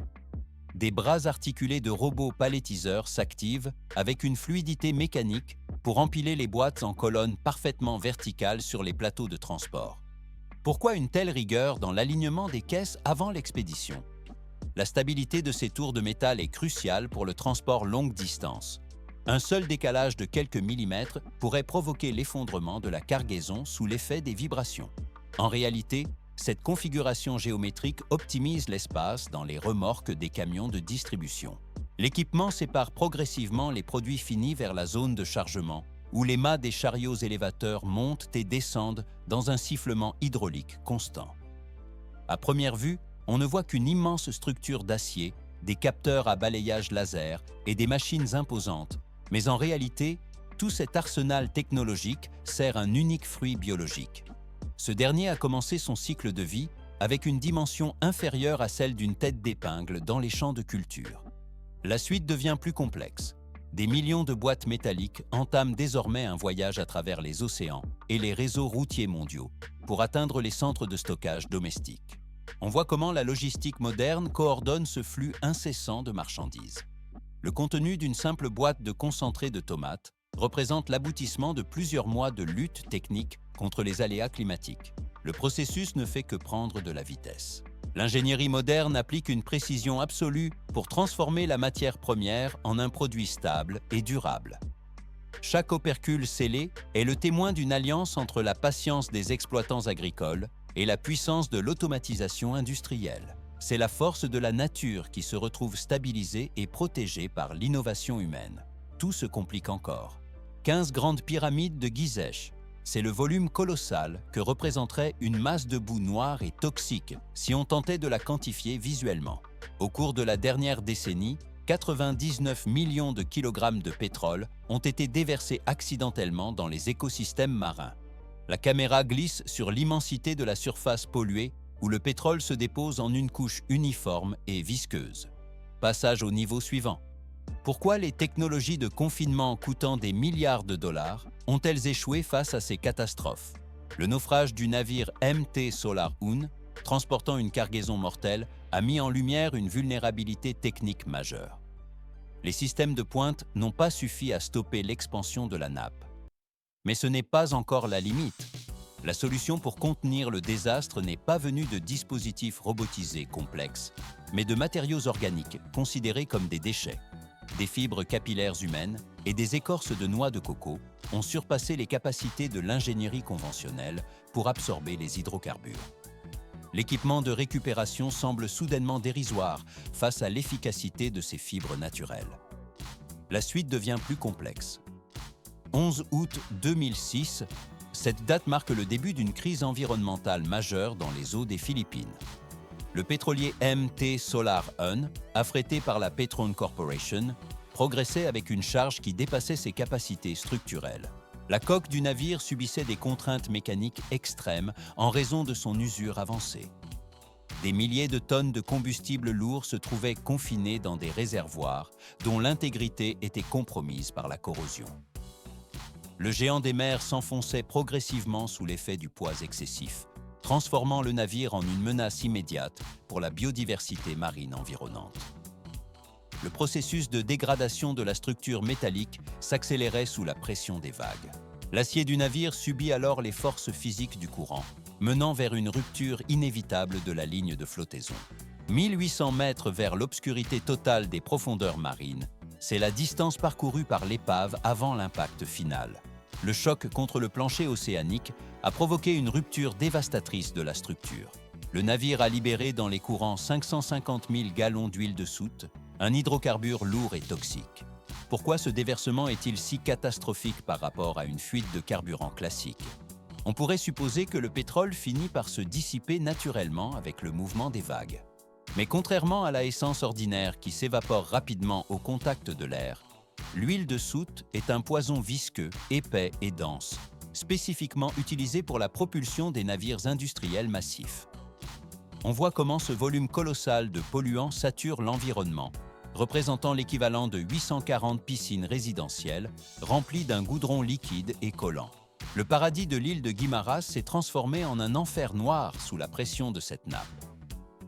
Des bras articulés de robots palettiseurs s'activent avec une fluidité mécanique pour empiler les boîtes en colonnes parfaitement verticales sur les plateaux de transport. Pourquoi une telle rigueur dans l'alignement des caisses avant l'expédition? La stabilité de ces tours de métal est cruciale pour le transport longue distance. Un seul décalage de quelques millimètres pourrait provoquer l'effondrement de la cargaison sous l'effet des vibrations. En réalité, cette configuration géométrique optimise l'espace dans les remorques des camions de distribution. L'équipement sépare progressivement les produits finis vers la zone de chargement, où les mâts des chariots élévateurs montent et descendent dans un sifflement hydraulique constant. À première vue, on ne voit qu'une immense structure d'acier, des capteurs à balayage laser et des machines imposantes, mais en réalité, tout cet arsenal technologique sert un unique fruit biologique. Ce dernier a commencé son cycle de vie avec une dimension inférieure à celle d'une tête d'épingle dans les champs de culture. La suite devient plus complexe. Des millions de boîtes métalliques entament désormais un voyage à travers les océans et les réseaux routiers mondiaux pour atteindre les centres de stockage domestiques. On voit comment la logistique moderne coordonne ce flux incessant de marchandises. Le contenu d'une simple boîte de concentré de tomates représente l'aboutissement de plusieurs mois de lutte technique contre les aléas climatiques. Le processus ne fait que prendre de la vitesse. L'ingénierie moderne applique une précision absolue pour transformer la matière première en un produit stable et durable. Chaque opercule scellé est le témoin d'une alliance entre la patience des exploitants agricoles et la puissance de l'automatisation industrielle. c'est la force de la nature qui se retrouve stabilisée et protégée par l'innovation humaine. Tout se complique encore. 15 grandes pyramides de Gizeh, c'est le volume colossal que représenterait une masse de boue noire et toxique si on tentait de la quantifier visuellement. Au cours de la dernière décennie, 99 millions de kilogrammes de pétrole ont été déversés accidentellement dans les écosystèmes marins. La caméra glisse sur l'immensité de la surface polluée où le pétrole se dépose en une couche uniforme et visqueuse. Passage au niveau suivant. Pourquoi les technologies de confinement coûtant des milliards de dollars ont-elles échoué face à ces catastrophes? Le naufrage du navire MT Solar Un, transportant une cargaison mortelle, a mis en lumière une vulnérabilité technique majeure. Les systèmes de pointe n'ont pas suffi à stopper l'expansion de la nappe. Mais ce n'est pas encore la limite. La solution pour contenir le désastre n'est pas venue de dispositifs robotisés complexes, mais de matériaux organiques considérés comme des déchets. Des fibres capillaires humaines et des écorces de noix de coco ont surpassé les capacités de l'ingénierie conventionnelle pour absorber les hydrocarbures. L'équipement de récupération semble soudainement dérisoire face à l'efficacité de ces fibres naturelles. La suite devient plus complexe. 11 août 2006, cette date marque le début d'une crise environnementale majeure dans les eaux des Philippines. Le pétrolier MT Solar Un, affrété par la Petron Corporation, progressait avec une charge qui dépassait ses capacités structurelles. La coque du navire subissait des contraintes mécaniques extrêmes en raison de son usure avancée. Des milliers de tonnes de combustible lourd se trouvaient confinées dans des réservoirs dont l'intégrité était compromise par la corrosion. Le géant des mers s'enfonçait progressivement sous l'effet du poids excessif, transformant le navire en une menace immédiate pour la biodiversité marine environnante. Le processus de dégradation de la structure métallique s'accélérait sous la pression des vagues. L'acier du navire subit alors les forces physiques du courant, menant vers une rupture inévitable de la ligne de flottaison. 1800 mètres vers l'obscurité totale des profondeurs marines, c'est la distance parcourue par l'épave avant l'impact final. Le choc contre le plancher océanique a provoqué une rupture dévastatrice de la structure. Le navire a libéré dans les courants 550 000 gallons d'huile de soute, un hydrocarbure lourd et toxique. Pourquoi ce déversement est-il si catastrophique par rapport à une fuite de carburant classique? On pourrait supposer que le pétrole finit par se dissiper naturellement avec le mouvement des vagues. Mais contrairement à la essence ordinaire qui s'évapore rapidement au contact de l'air, l'huile de soute est un poison visqueux, épais et dense, spécifiquement utilisé pour la propulsion des navires industriels massifs. On voit comment ce volume colossal de polluants sature l'environnement, représentant l'équivalent de 840 piscines résidentielles remplies d'un goudron liquide et collant. Le paradis de l'île de Guimaras s'est transformé en un enfer noir sous la pression de cette nappe.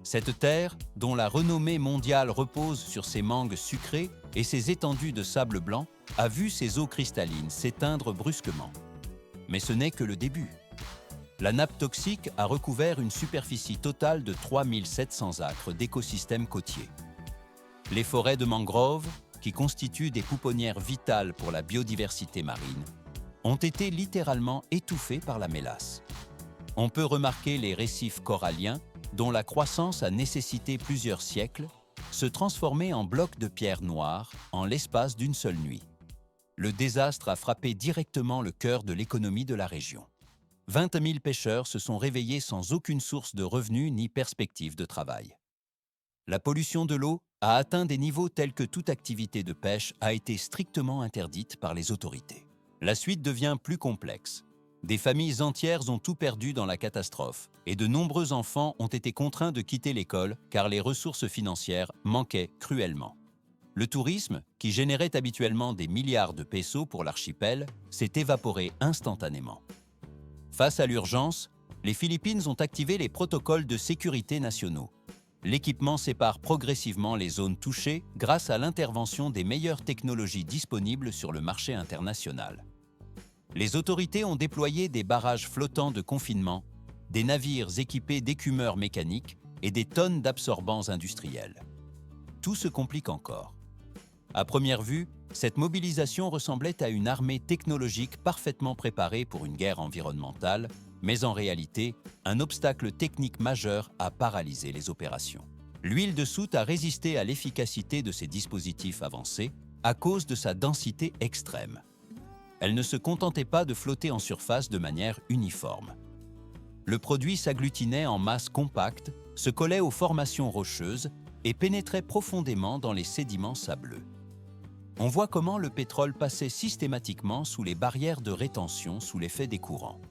Cette terre, dont la renommée mondiale repose sur ses mangues sucrées et ses étendues de sable blanc, a vu ses eaux cristallines s'éteindre brusquement. Mais ce n'est que le début. La nappe toxique a recouvert une superficie totale de 3700 acres d'écosystèmes côtiers. Les forêts de mangroves, qui constituent des pouponnières vitales pour la biodiversité marine, ont été littéralement étouffées par la mélasse. On peut remarquer les récifs coralliens, dont la croissance a nécessité plusieurs siècles, se transformer en blocs de pierre noire en l'espace d'une seule nuit. Le désastre a frappé directement le cœur de l'économie de la région. 20 000 pêcheurs se sont réveillés sans aucune source de revenus ni perspective de travail. La pollution de l'eau a atteint des niveaux tels que toute activité de pêche a été strictement interdite par les autorités. La suite devient plus complexe. Des familles entières ont tout perdu dans la catastrophe et de nombreux enfants ont été contraints de quitter l'école car les ressources financières manquaient cruellement. Le tourisme, qui générait habituellement des milliards de pesos pour l'archipel, s'est évaporé instantanément. Face à l'urgence, les Philippines ont activé les protocoles de sécurité nationaux. L'équipement sépare progressivement les zones touchées grâce à l'intervention des meilleures technologies disponibles sur le marché international. Les autorités ont déployé des barrages flottants de confinement, des navires équipés d'écumeurs mécaniques et des tonnes d'absorbants industriels. Tout se complique encore. À première vue, cette mobilisation ressemblait à une armée technologique parfaitement préparée pour une guerre environnementale, mais en réalité, un obstacle technique majeur a paralysé les opérations. L'huile de soute a résisté à l'efficacité de ces dispositifs avancés à cause de sa densité extrême. Elle ne se contentait pas de flotter en surface de manière uniforme. Le produit s'agglutinait en masse compacte, se collait aux formations rocheuses et pénétrait profondément dans les sédiments sableux. On voit comment le pétrole passait systématiquement sous les barrières de rétention sous l'effet des courants.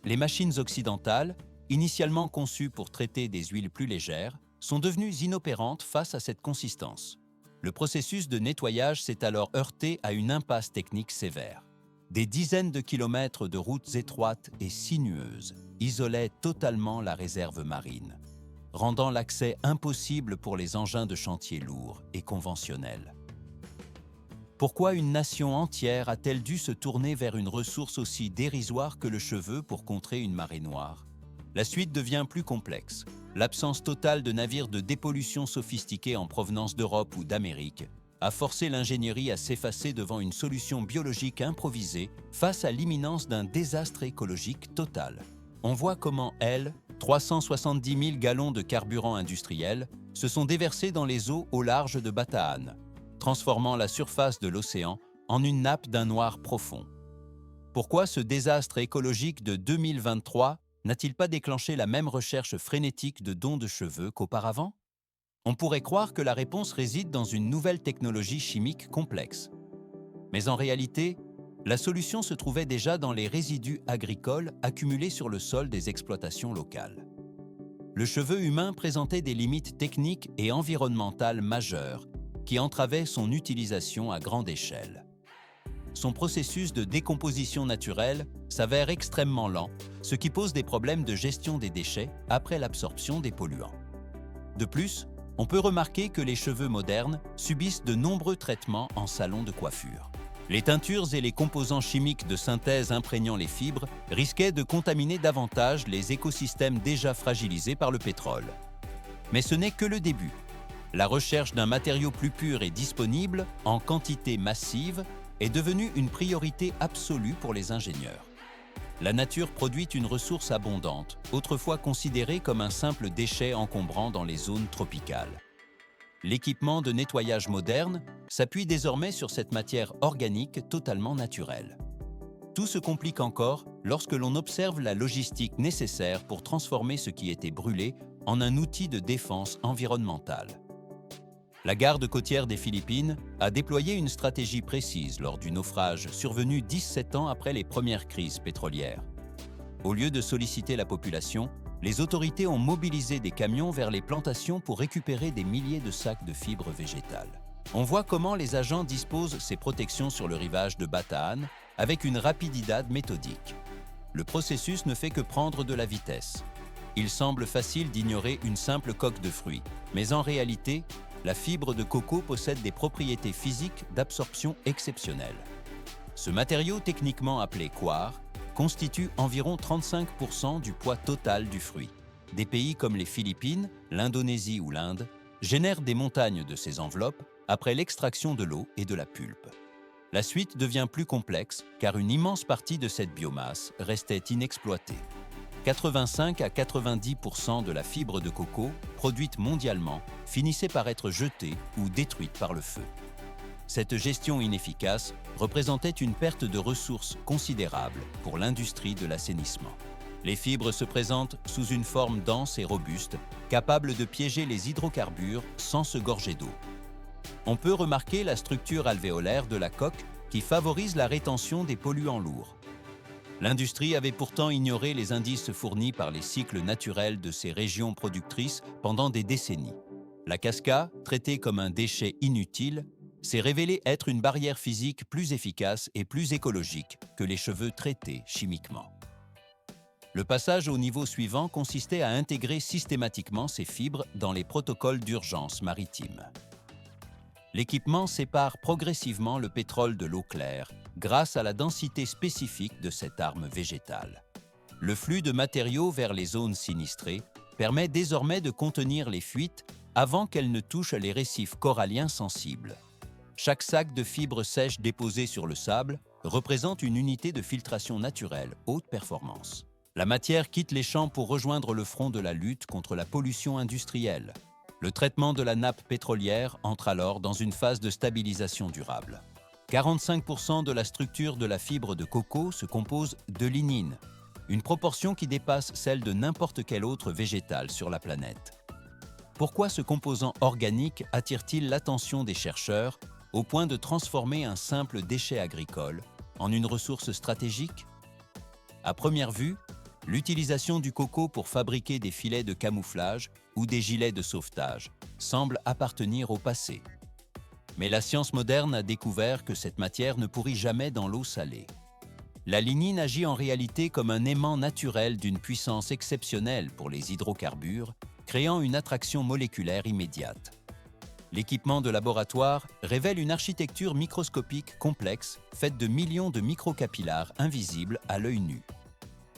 Les machines occidentales, initialement conçues pour traiter des huiles plus légères, sont devenues inopérantes face à cette consistance. Le processus de nettoyage s'est alors heurté à une impasse technique sévère. Des dizaines de kilomètres de routes étroites et sinueuses isolaient totalement la réserve marine, rendant l'accès impossible pour les engins de chantier lourds et conventionnels. Pourquoi une nation entière a-t-elle dû se tourner vers une ressource aussi dérisoire que le cheveu pour contrer une marée noire? La suite devient plus complexe. L'absence totale de navires de dépollution sophistiqués en provenance d'Europe ou d'Amérique a forcé l'ingénierie à s'effacer devant une solution biologique improvisée face à l'imminence d'un désastre écologique total. On voit comment 370 000 gallons de carburant industriel se sont déversés dans les eaux au large de Bataan, transformant la surface de l'océan en une nappe d'un noir profond. Pourquoi ce désastre écologique de 2023 n'a-t-il pas déclenché la même recherche frénétique de dons de cheveux qu'auparavant? On pourrait croire que la réponse réside dans une nouvelle technologie chimique complexe. Mais en réalité, la solution se trouvait déjà dans les résidus agricoles accumulés sur le sol des exploitations locales. Le cheveu humain présentait des limites techniques et environnementales majeures qui entravaient son utilisation à grande échelle. Son processus de décomposition naturelle s'avère extrêmement lent, ce qui pose des problèmes de gestion des déchets après l'absorption des polluants. De plus, on peut remarquer que les cheveux modernes subissent de nombreux traitements en salon de coiffure. Les teintures et les composants chimiques de synthèse imprégnant les fibres risquaient de contaminer davantage les écosystèmes déjà fragilisés par le pétrole. Mais ce n'est que le début. La recherche d'un matériau plus pur et disponible, en quantité massive, est devenue une priorité absolue pour les ingénieurs. La nature produit une ressource abondante, autrefois considérée comme un simple déchet encombrant dans les zones tropicales. L'équipement de nettoyage moderne s'appuie désormais sur cette matière organique totalement naturelle. Tout se complique encore lorsque l'on observe la logistique nécessaire pour transformer ce qui était brûlé en un outil de défense environnementale. La garde côtière des Philippines a déployé une stratégie précise lors du naufrage survenu 17 ans après les premières crises pétrolières. Au lieu de solliciter la population, les autorités ont mobilisé des camions vers les plantations pour récupérer des milliers de sacs de fibres végétales. On voit comment les agents disposent ces protections sur le rivage de Bataan avec une rapidité méthodique. Le processus ne fait que prendre de la vitesse. Il semble facile d'ignorer une simple coque de fruits, mais en réalité, la fibre de coco possède des propriétés physiques d'absorption exceptionnelles. Ce matériau techniquement appelé coir constitue environ 35% du poids total du fruit. Des pays comme les Philippines, l'Indonésie ou l'Inde génèrent des montagnes de ces enveloppes après l'extraction de l'eau et de la pulpe. La suite devient plus complexe car une immense partie de cette biomasse restait inexploitée. 85 à 90% de la fibre de coco produite mondialement finissait par être jetée ou détruite par le feu. Cette gestion inefficace représentait une perte de ressources considérable pour l'industrie de l'assainissement. Les fibres se présentent sous une forme dense et robuste, capable de piéger les hydrocarbures sans se gorger d'eau. On peut remarquer la structure alvéolaire de la coque qui favorise la rétention des polluants lourds. L'industrie avait pourtant ignoré les indices fournis par les cycles naturels de ces régions productrices pendant des décennies. La casca, traitée comme un déchet inutile, s'est révélée être une barrière physique plus efficace et plus écologique que les cheveux traités chimiquement. Le passage au niveau suivant consistait à intégrer systématiquement ces fibres dans les protocoles d'urgence maritime. L'équipement sépare progressivement le pétrole de l'eau claire grâce à la densité spécifique de cette arme végétale. Le flux de matériaux vers les zones sinistrées permet désormais de contenir les fuites avant qu'elles ne touchent les récifs coralliens sensibles. Chaque sac de fibres sèches déposé sur le sable représente une unité de filtration naturelle haute performance. La matière quitte les champs pour rejoindre le front de la lutte contre la pollution industrielle. Le traitement de la nappe pétrolière entre alors dans une phase de stabilisation durable. 45% de la structure de la fibre de coco se compose de lignine, une proportion qui dépasse celle de n'importe quel autre végétal sur la planète. Pourquoi ce composant organique attire-t-il l'attention des chercheurs au point de transformer un simple déchet agricole en une ressource stratégique? À première vue, l'utilisation du coco pour fabriquer des filets de camouflage ou des gilets de sauvetage semble appartenir au passé. Mais la science moderne a découvert que cette matière ne pourrit jamais dans l'eau salée. La lignine agit en réalité comme un aimant naturel d'une puissance exceptionnelle pour les hydrocarbures, créant une attraction moléculaire immédiate. L'équipement de laboratoire révèle une architecture microscopique complexe faite de millions de microcapillaires invisibles à l'œil nu.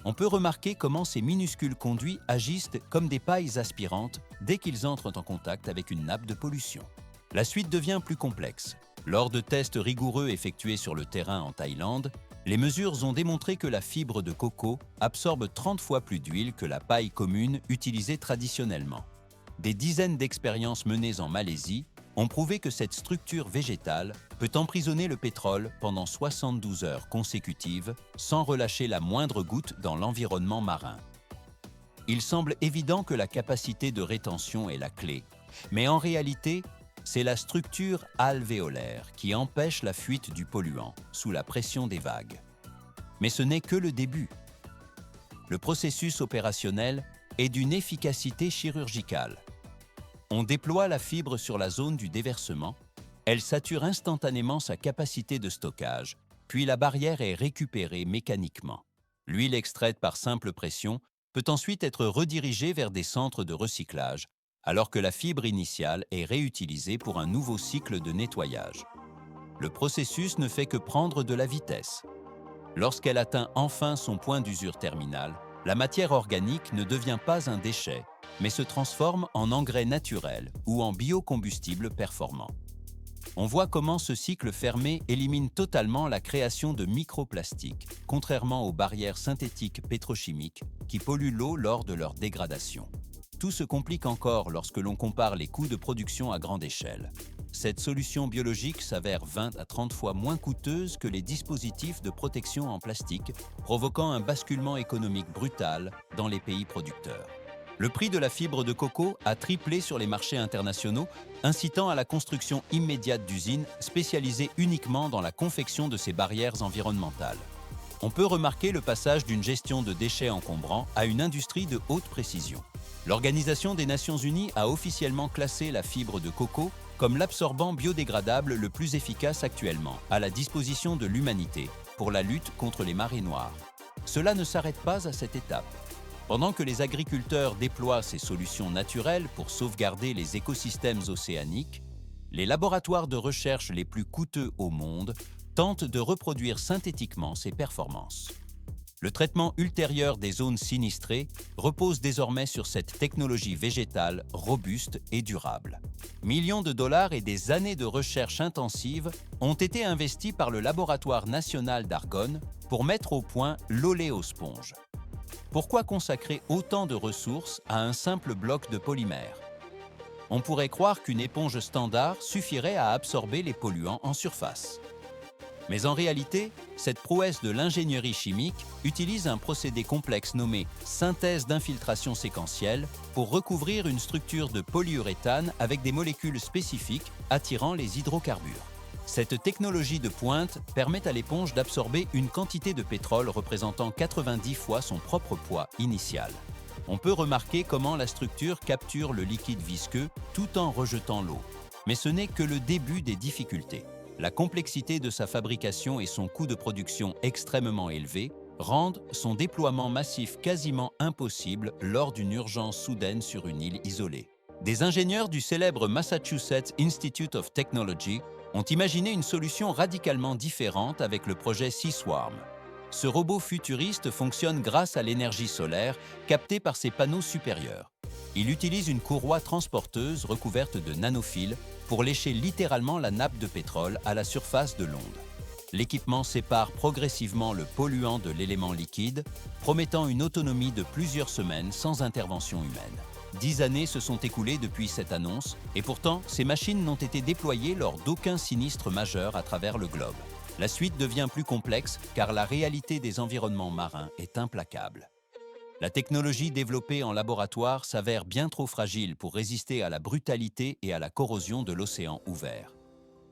On peut remarquer comment ces minuscules conduits agissent comme des pailles aspirantes dès qu'ils entrent en contact avec une nappe de pollution. La suite devient plus complexe. Lors de tests rigoureux effectués sur le terrain en Thaïlande, les mesures ont démontré que la fibre de coco absorbe 30 fois plus d'huile que la paille commune utilisée traditionnellement. Des dizaines d'expériences menées en Malaisie ont prouvé que cette structure végétale peut emprisonner le pétrole pendant 72 heures consécutives sans relâcher la moindre goutte dans l'environnement marin. Il semble évident que la capacité de rétention est la clé, mais en réalité, c'est la structure alvéolaire qui empêche la fuite du polluant sous la pression des vagues. Mais ce n'est que le début. Le processus opérationnel est d'une efficacité chirurgicale. On déploie la fibre sur la zone du déversement, elle sature instantanément sa capacité de stockage, puis la barrière est récupérée mécaniquement. L'huile extraite par simple pression peut ensuite être redirigée vers des centres de recyclage, alors que la fibre initiale est réutilisée pour un nouveau cycle de nettoyage. Le processus ne fait que prendre de la vitesse. Lorsqu'elle atteint enfin son point d'usure terminal, la matière organique ne devient pas un déchet, mais se transforme en engrais naturel ou en biocombustible performant. On voit comment ce cycle fermé élimine totalement la création de microplastiques, contrairement aux barrières synthétiques pétrochimiques qui polluent l'eau lors de leur dégradation. Tout se complique encore lorsque l'on compare les coûts de production à grande échelle. Cette solution biologique s'avère 20 à 30 fois moins coûteuse que les dispositifs de protection en plastique, provoquant un basculement économique brutal dans les pays producteurs. Le prix de la fibre de coco a triplé sur les marchés internationaux, incitant à la construction immédiate d'usines spécialisées uniquement dans la confection de ces barrières environnementales. On peut remarquer le passage d'une gestion de déchets encombrants à une industrie de haute précision. L'Organisation des Nations Unies a officiellement classé la fibre de coco comme l'absorbant biodégradable le plus efficace actuellement, à la disposition de l'humanité, pour la lutte contre les marées noires. Cela ne s'arrête pas à cette étape. Pendant que les agriculteurs déploient ces solutions naturelles pour sauvegarder les écosystèmes océaniques, les laboratoires de recherche les plus coûteux au monde tentent de reproduire synthétiquement ces performances. Le traitement ultérieur des zones sinistrées repose désormais sur cette technologie végétale robuste et durable. Millions de dollars et des années de recherche intensive ont été investis par le Laboratoire national d'Argonne pour mettre au point l'oléosponge. Pourquoi consacrer autant de ressources à un simple bloc de polymère? On pourrait croire qu'une éponge standard suffirait à absorber les polluants en surface. Mais en réalité, cette prouesse de l'ingénierie chimique utilise un procédé complexe nommé synthèse d'infiltration séquentielle pour recouvrir une structure de polyuréthane avec des molécules spécifiques attirant les hydrocarbures. Cette technologie de pointe permet à l'éponge d'absorber une quantité de pétrole représentant 90 fois son propre poids initial. On peut remarquer comment la structure capture le liquide visqueux tout en rejetant l'eau. Mais ce n'est que le début des difficultés. La complexité de sa fabrication et son coût de production extrêmement élevé rendent son déploiement massif quasiment impossible lors d'une urgence soudaine sur une île isolée. Des ingénieurs du célèbre Massachusetts Institute of Technology ont imaginé une solution radicalement différente avec le projet Seaswarm. Ce robot futuriste fonctionne grâce à l'énergie solaire captée par ses panneaux supérieurs. Il utilise une courroie transporteuse recouverte de nanophiles pour lécher littéralement la nappe de pétrole à la surface de l'onde. L'équipement sépare progressivement le polluant de l'élément liquide, promettant une autonomie de plusieurs semaines sans intervention humaine. 10 années se sont écoulées depuis cette annonce, et pourtant, ces machines n'ont été déployées lors d'aucun sinistre majeur à travers le globe. La suite devient plus complexe car la réalité des environnements marins est implacable. La technologie développée en laboratoire s'avère bien trop fragile pour résister à la brutalité et à la corrosion de l'océan ouvert.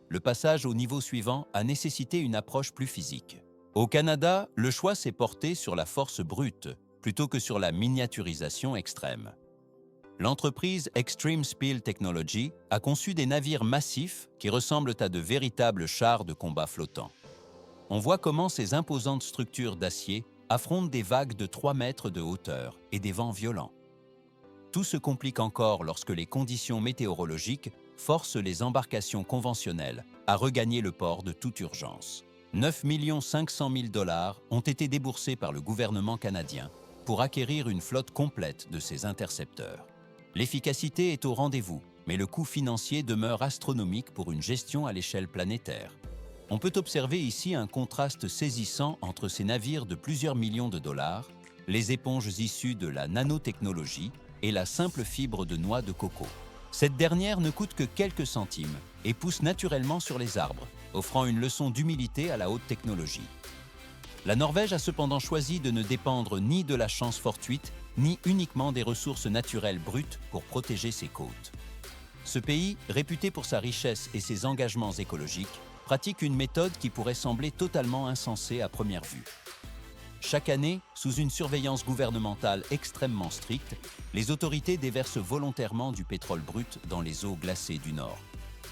Le passage au niveau suivant a nécessité une approche plus physique. Au Canada, le choix s'est porté sur la force brute plutôt que sur la miniaturisation extrême. L'entreprise Extreme Spill Technology a conçu des navires massifs qui ressemblent à de véritables chars de combat flottants. On voit comment ces imposantes structures d'acier affrontent des vagues de 3 mètres de hauteur et des vents violents. Tout se complique encore lorsque les conditions météorologiques forcent les embarcations conventionnelles à regagner le port de toute urgence. 9 500 000 $ ont été déboursés par le gouvernement canadien pour acquérir une flotte complète de ces intercepteurs. L'efficacité est au rendez-vous, mais le coût financier demeure astronomique pour une gestion à l'échelle planétaire. On peut observer ici un contraste saisissant entre ces navires de plusieurs millions de dollars, les éponges issues de la nanotechnologie et la simple fibre de noix de coco. Cette dernière ne coûte que quelques centimes et pousse naturellement sur les arbres, offrant une leçon d'humilité à la haute technologie. La Norvège a cependant choisi de ne dépendre ni de la chance fortuite, ni uniquement des ressources naturelles brutes pour protéger ses côtes. Ce pays, réputé pour sa richesse et ses engagements écologiques, pratique une méthode qui pourrait sembler totalement insensée à première vue. Chaque année, sous une surveillance gouvernementale extrêmement stricte, les autorités déversent volontairement du pétrole brut dans les eaux glacées du Nord.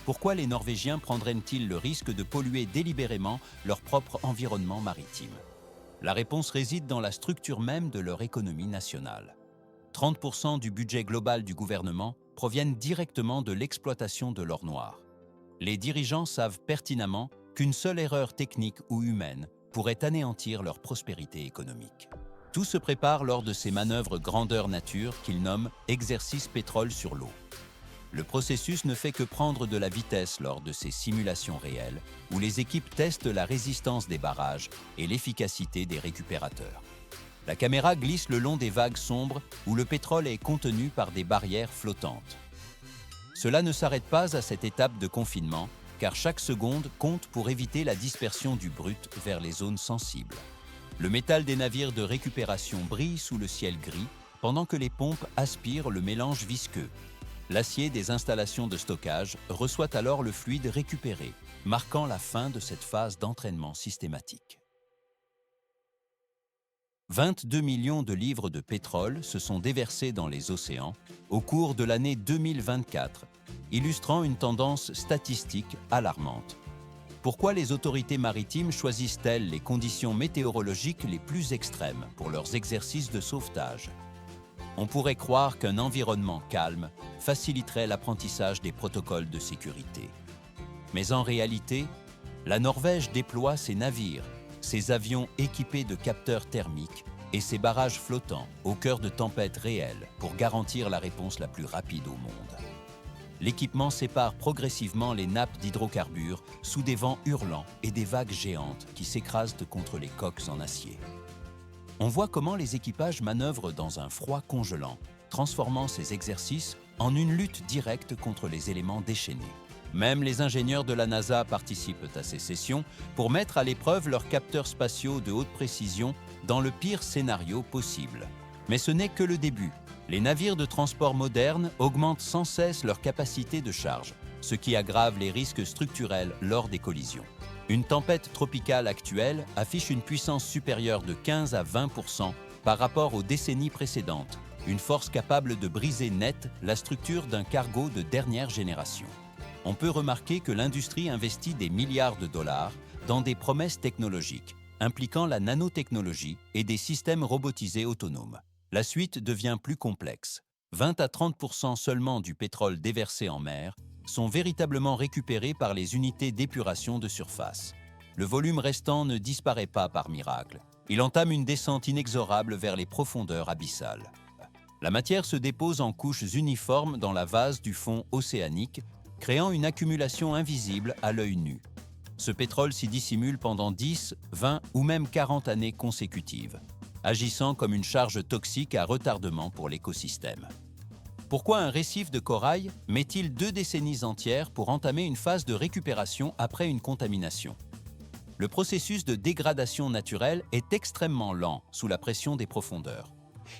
Pourquoi les Norvégiens prendraient-ils le risque de polluer délibérément leur propre environnement maritime ? La réponse réside dans la structure même de leur économie nationale. 30% du budget global du gouvernement proviennent directement de l'exploitation de l'or noir. Les dirigeants savent pertinemment qu'une seule erreur technique ou humaine pourrait anéantir leur prospérité économique. Tout se prépare lors de ces manœuvres grandeur nature qu'ils nomment « exercice pétrole sur l'eau ». Le processus ne fait que prendre de la vitesse lors de ces simulations réelles, où les équipes testent la résistance des barrages et l'efficacité des récupérateurs. La caméra glisse le long des vagues sombres où le pétrole est contenu par des barrières flottantes. Cela ne s'arrête pas à cette étape de confinement, car chaque seconde compte pour éviter la dispersion du brut vers les zones sensibles. Le métal des navires de récupération brille sous le ciel gris, pendant que les pompes aspirent le mélange visqueux. L'acier des installations de stockage reçoit alors le fluide récupéré, marquant la fin de cette phase d'entraînement systématique. 22 millions de livres de pétrole se sont déversés dans les océans au cours de l'année 2024, illustrant une tendance statistique alarmante. Pourquoi les autorités maritimes choisissent-elles les conditions météorologiques les plus extrêmes pour leurs exercices de sauvetage ? On pourrait croire qu'un environnement calme faciliterait l'apprentissage des protocoles de sécurité. Mais en réalité, la Norvège déploie ses navires, ses avions équipés de capteurs thermiques et ses barrages flottants au cœur de tempêtes réelles pour garantir la réponse la plus rapide au monde. L'équipement sépare progressivement les nappes d'hydrocarbures sous des vents hurlants et des vagues géantes qui s'écrasent contre les coques en acier. On voit comment les équipages manœuvrent dans un froid congelant, transformant ces exercices en une lutte directe contre les éléments déchaînés. Même les ingénieurs de la NASA participent à ces sessions pour mettre à l'épreuve leurs capteurs spatiaux de haute précision dans le pire scénario possible. Mais ce n'est que le début. Les navires de transport modernes augmentent sans cesse leur capacité de charge, ce qui aggrave les risques structurels lors des collisions. Une tempête tropicale actuelle affiche une puissance supérieure de 15 à 20% par rapport aux décennies précédentes, une force capable de briser net la structure d'un cargo de dernière génération. On peut remarquer que l'industrie investit des milliards de dollars dans des promesses technologiques, impliquant la nanotechnologie et des systèmes robotisés autonomes. La suite devient plus complexe. 20 à 30% seulement du pétrole déversé en mer sont véritablement récupérés par les unités d'épuration de surface. Le volume restant ne disparaît pas par miracle. Il entame une descente inexorable vers les profondeurs abyssales. La matière se dépose en couches uniformes dans la vase du fond océanique, créant une accumulation invisible à l'œil nu. Ce pétrole s'y dissimule pendant 10, 20 ou même 40 années consécutives, agissant comme une charge toxique à retardement pour l'écosystème. Pourquoi un récif de corail met-il 2 décennies entières pour entamer une phase de récupération après une contamination? Le processus de dégradation naturelle est extrêmement lent sous la pression des profondeurs.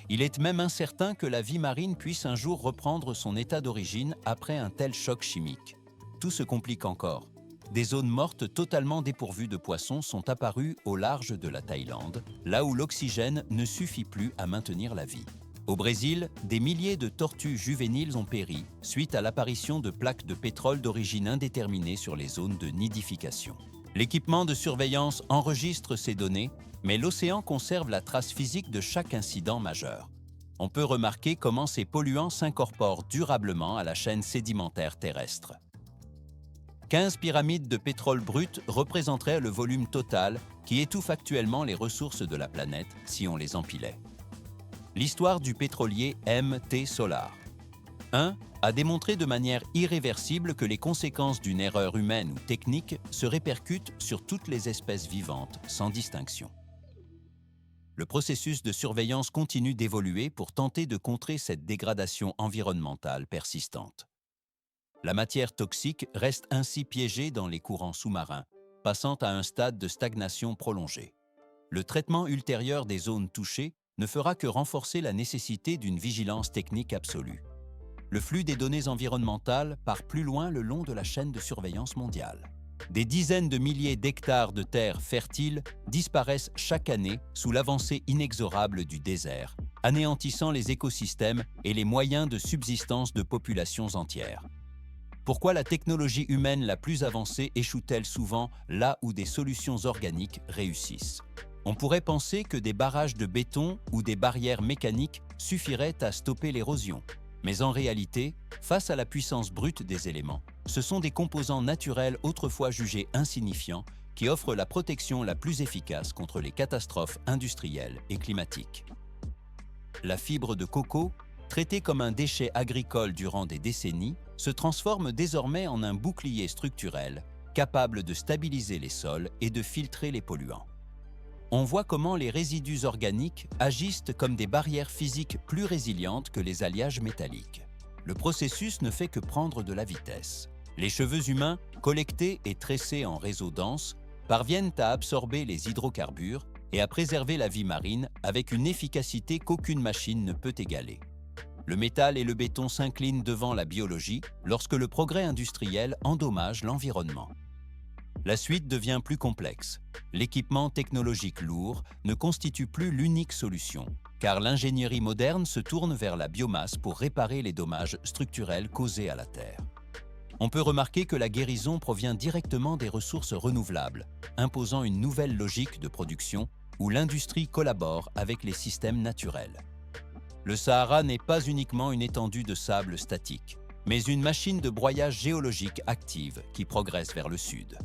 Il est même incertain que la vie marine puisse un jour reprendre son état d'origine après un tel choc chimique. Tout se complique encore. Des zones mortes totalement dépourvues de poissons sont apparues au large de la Thaïlande, là où l'oxygène ne suffit plus à maintenir la vie. Au Brésil, des milliers de tortues juvéniles ont péri suite à l'apparition de plaques de pétrole d'origine indéterminée sur les zones de nidification. L'équipement de surveillance enregistre ces données, mais l'océan conserve la trace physique de chaque incident majeur. On peut remarquer comment ces polluants s'incorporent durablement à la chaîne sédimentaire terrestre. 15 pyramides de pétrole brut représenteraient le volume total qui étouffe actuellement les ressources de la planète si on les empilait. L'histoire du pétrolier M.T. Solar. 1. A démontré de manière irréversible que les conséquences d'une erreur humaine ou technique se répercutent sur toutes les espèces vivantes, sans distinction. Le processus de surveillance continue d'évoluer pour tenter de contrer cette dégradation environnementale persistante. La matière toxique reste ainsi piégée dans les courants sous-marins, passant à un stade de stagnation prolongée. Le traitement ultérieur des zones touchées ne fera que renforcer la nécessité d'une vigilance technique absolue. Le flux des données environnementales part plus loin le long de la chaîne de surveillance mondiale. Des dizaines de milliers d'hectares de terres fertiles disparaissent chaque année sous l'avancée inexorable du désert, anéantissant les écosystèmes et les moyens de subsistance de populations entières. Pourquoi la technologie humaine la plus avancée échoue-t-elle souvent là où des solutions organiques réussissent? On pourrait penser que des barrages de béton ou des barrières mécaniques suffiraient à stopper l'érosion. Mais en réalité, face à la puissance brute des éléments, ce sont des composants naturels autrefois jugés insignifiants qui offrent la protection la plus efficace contre les catastrophes industrielles et climatiques. La fibre de coco, traitée comme un déchet agricole durant des décennies, se transforme désormais en un bouclier structurel capable de stabiliser les sols et de filtrer les polluants. On voit comment les résidus organiques agissent comme des barrières physiques plus résilientes que les alliages métalliques. Le processus ne fait que prendre de la vitesse. Les cheveux humains, collectés et tressés en réseaux denses, parviennent à absorber les hydrocarbures et à préserver la vie marine avec une efficacité qu'aucune machine ne peut égaler. Le métal et le béton s'inclinent devant la biologie lorsque le progrès industriel endommage l'environnement. La suite devient plus complexe. L'équipement technologique lourd ne constitue plus l'unique solution, car l'ingénierie moderne se tourne vers la biomasse pour réparer les dommages structurels causés à la Terre. On peut remarquer que la guérison provient directement des ressources renouvelables, imposant une nouvelle logique de production où l'industrie collabore avec les systèmes naturels. Le Sahara n'est pas uniquement une étendue de sable statique, mais une machine de broyage géologique active qui progresse vers le sud.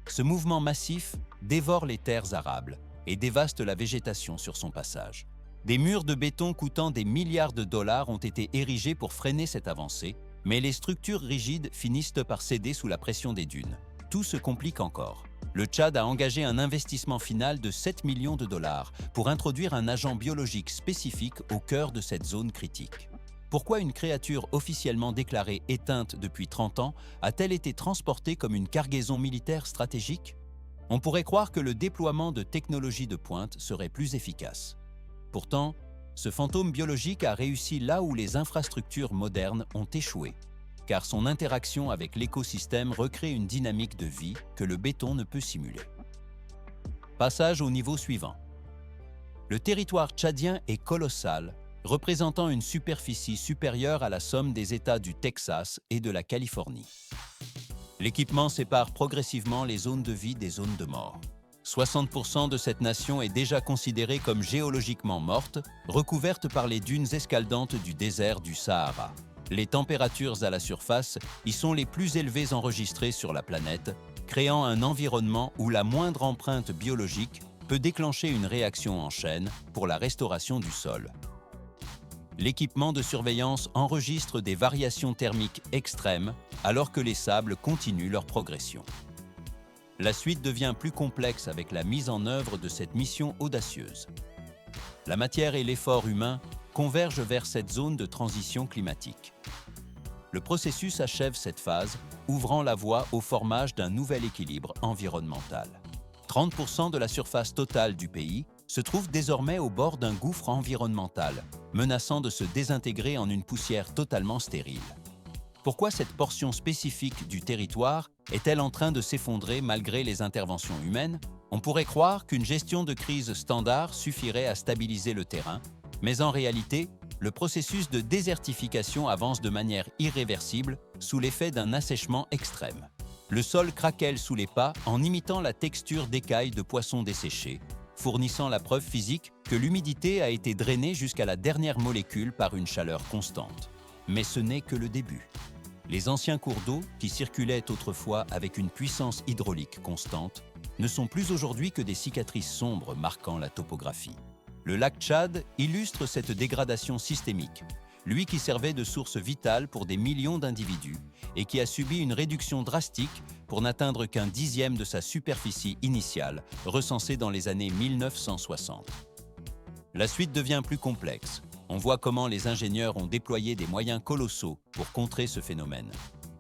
Ce mouvement massif dévore les terres arables et dévaste la végétation sur son passage. Des murs de béton coûtant des milliards de dollars ont été érigés pour freiner cette avancée, mais les structures rigides finissent par céder sous la pression des dunes. Tout se complique encore. Le Tchad a engagé un investissement final de 7 millions de dollars pour introduire un agent biologique spécifique au cœur de cette zone critique. Pourquoi une créature officiellement déclarée éteinte depuis 30 ans a-t-elle été transportée comme une cargaison militaire stratégique? On pourrait croire que le déploiement de technologies de pointe serait plus efficace. Pourtant, ce fantôme biologique a réussi là où les infrastructures modernes ont échoué, car son interaction avec l'écosystème recrée une dynamique de vie que le béton ne peut simuler. Passage au niveau suivant. Le territoire tchadien est colossal, représentant une superficie supérieure à la somme des États du Texas et de la Californie. L'équipement sépare progressivement les zones de vie des zones de mort. 60% de cette nation est déjà considérée comme géologiquement morte, recouverte par les dunes escaldantes du désert du Sahara. Les températures à la surface y sont les plus élevées enregistrées sur la planète, créant un environnement où la moindre empreinte biologique peut déclencher une réaction en chaîne pour la restauration du sol. L'équipement de surveillance enregistre des variations thermiques extrêmes alors que les sables continuent leur progression. La suite devient plus complexe avec la mise en œuvre de cette mission audacieuse. La matière et l'effort humain convergent vers cette zone de transition climatique. Le processus achève cette phase, ouvrant la voie au formage d'un nouvel équilibre environnemental. 30% de la surface totale du pays se trouve désormais au bord d'un gouffre environnemental, menaçant de se désintégrer en une poussière totalement stérile. Pourquoi cette portion spécifique du territoire est-elle en train de s'effondrer malgré les interventions humaines? On pourrait croire qu'une gestion de crise standard suffirait à stabiliser le terrain, mais en réalité, le processus de désertification avance de manière irréversible sous l'effet d'un assèchement extrême. Le sol craquelle sous les pas en imitant la texture d'écailles de poissons desséchés, fournissant la preuve physique que l'humidité a été drainée jusqu'à la dernière molécule par une chaleur constante. Mais ce n'est que le début. Les anciens cours d'eau, qui circulaient autrefois avec une puissance hydraulique constante, ne sont plus aujourd'hui que des cicatrices sombres marquant la topographie. Le lac Tchad illustre cette dégradation systémique, lui qui servait de source vitale pour des millions d'individus et qui a subi une réduction drastique pour n'atteindre qu'un dixième de sa superficie initiale, recensée dans les années 1960. La suite devient plus complexe. On voit comment les ingénieurs ont déployé des moyens colossaux pour contrer ce phénomène.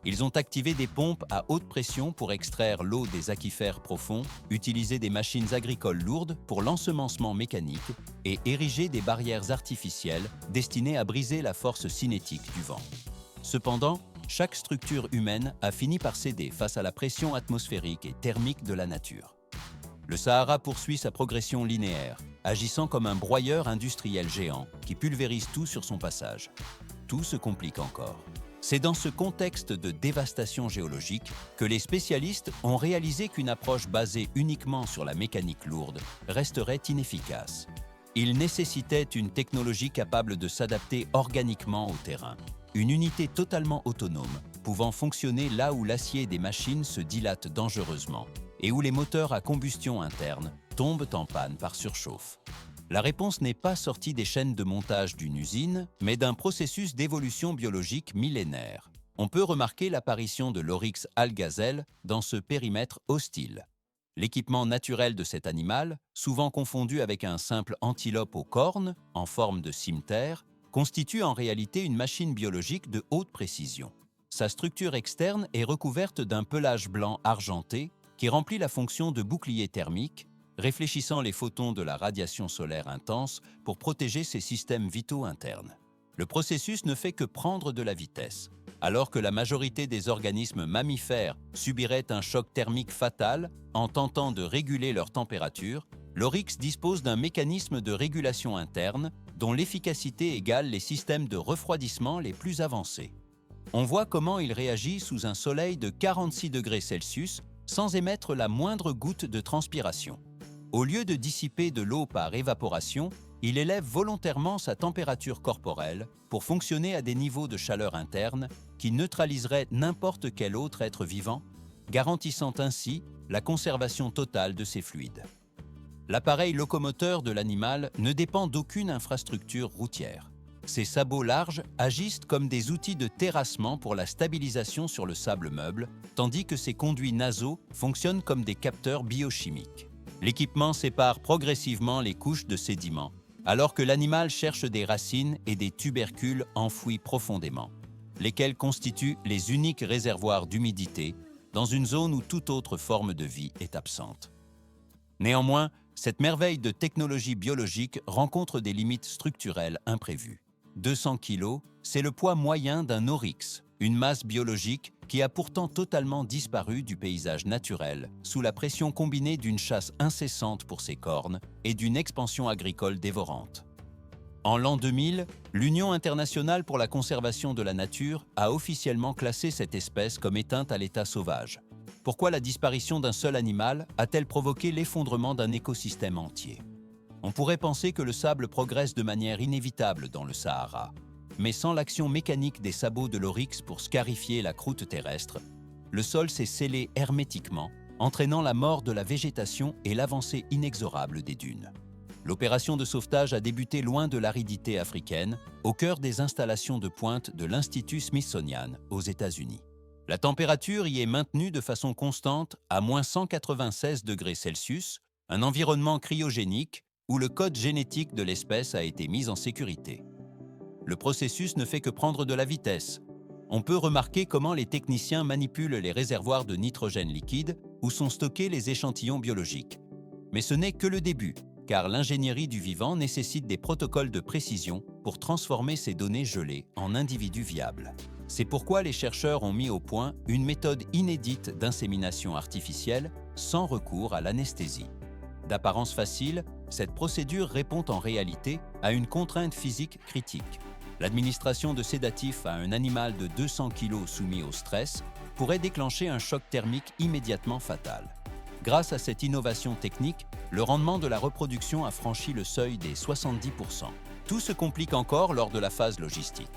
Ils ont activé des pompes à haute pression pour extraire l'eau des aquifères profonds, utilisé des machines agricoles lourdes pour l'ensemencement mécanique et érigé des barrières artificielles destinées à briser la force cinétique du vent. Cependant, chaque structure humaine a fini par céder face à la pression atmosphérique et thermique de la nature. Le Sahara poursuit sa progression linéaire, agissant comme un broyeur industriel géant qui pulvérise tout sur son passage. Tout se complique encore. C'est dans ce contexte de dévastation géologique que les spécialistes ont réalisé qu'une approche basée uniquement sur la mécanique lourde resterait inefficace. Il nécessitait une technologie capable de s'adapter organiquement au terrain, une unité totalement autonome, pouvant fonctionner là où l'acier des machines se dilate dangereusement et où les moteurs à combustion interne tombent en panne par surchauffe. La réponse n'est pas sortie des chaînes de montage d'une usine, mais d'un processus d'évolution biologique millénaire. On peut remarquer l'apparition de l'oryx algazelle dans ce périmètre hostile. L'équipement naturel de cet animal, souvent confondu avec un simple antilope aux cornes, en forme de cimeterre, constitue en réalité une machine biologique de haute précision. Sa structure externe est recouverte d'un pelage blanc argenté qui remplit la fonction de bouclier thermique, réfléchissant les photons de la radiation solaire intense pour protéger ses systèmes vitaux internes. Le processus ne fait que prendre de la vitesse. Alors que la majorité des organismes mammifères subiraient un choc thermique fatal en tentant de réguler leur température, l'oryx dispose d'un mécanisme de régulation interne dont l'efficacité égale les systèmes de refroidissement les plus avancés. On voit comment il réagit sous un soleil de 46 degrés Celsius sans émettre la moindre goutte de transpiration. Au lieu de dissiper de l'eau par évaporation, il élève volontairement sa température corporelle pour fonctionner à des niveaux de chaleur interne qui neutraliseraient n'importe quel autre être vivant, garantissant ainsi la conservation totale de ses fluides. L'appareil locomoteur de l'animal ne dépend d'aucune infrastructure routière. Ses sabots larges agissent comme des outils de terrassement pour la stabilisation sur le sable meuble, tandis que ses conduits nasaux fonctionnent comme des capteurs biochimiques. L'équipement sépare progressivement les couches de sédiments, alors que l'animal cherche des racines et des tubercules enfouis profondément, lesquels constituent les uniques réservoirs d'humidité dans une zone où toute autre forme de vie est absente. Néanmoins, cette merveille de technologie biologique rencontre des limites structurelles imprévues. 200 kg, c'est le poids moyen d'un oryx, une masse biologique qui a pourtant totalement disparu du paysage naturel sous la pression combinée d'une chasse incessante pour ses cornes et d'une expansion agricole dévorante. En l'an 2000, l'Union internationale pour la conservation de la nature a officiellement classé cette espèce comme éteinte à l'état sauvage. Pourquoi la disparition d'un seul animal a-t-elle provoqué l'effondrement d'un écosystème entier? On pourrait penser que le sable progresse de manière inévitable dans le Sahara. Mais sans l'action mécanique des sabots de l'oryx pour scarifier la croûte terrestre, le sol s'est scellé hermétiquement, entraînant la mort de la végétation et l'avancée inexorable des dunes. L'opération de sauvetage a débuté loin de l'aridité africaine, au cœur des installations de pointe de l'Institut Smithsonian aux États-Unis. La température y est maintenue de façon constante à -196 degrés Celsius, un environnement cryogénique où le code génétique de l'espèce a été mis en sécurité. Le processus ne fait que prendre de la vitesse. On peut remarquer comment les techniciens manipulent les réservoirs de nitrogène liquide où sont stockés les échantillons biologiques. Mais ce n'est que le début, car l'ingénierie du vivant nécessite des protocoles de précision pour transformer ces données gelées en individus viables. C'est pourquoi les chercheurs ont mis au point une méthode inédite d'insémination artificielle sans recours à l'anesthésie. D'apparence facile, cette procédure répond en réalité à une contrainte physique critique. L'administration de sédatifs à un animal de 200 kg soumis au stress pourrait déclencher un choc thermique immédiatement fatal. Grâce à cette innovation technique, le rendement de la reproduction a franchi le seuil des 70%. Tout se complique encore lors de la phase logistique.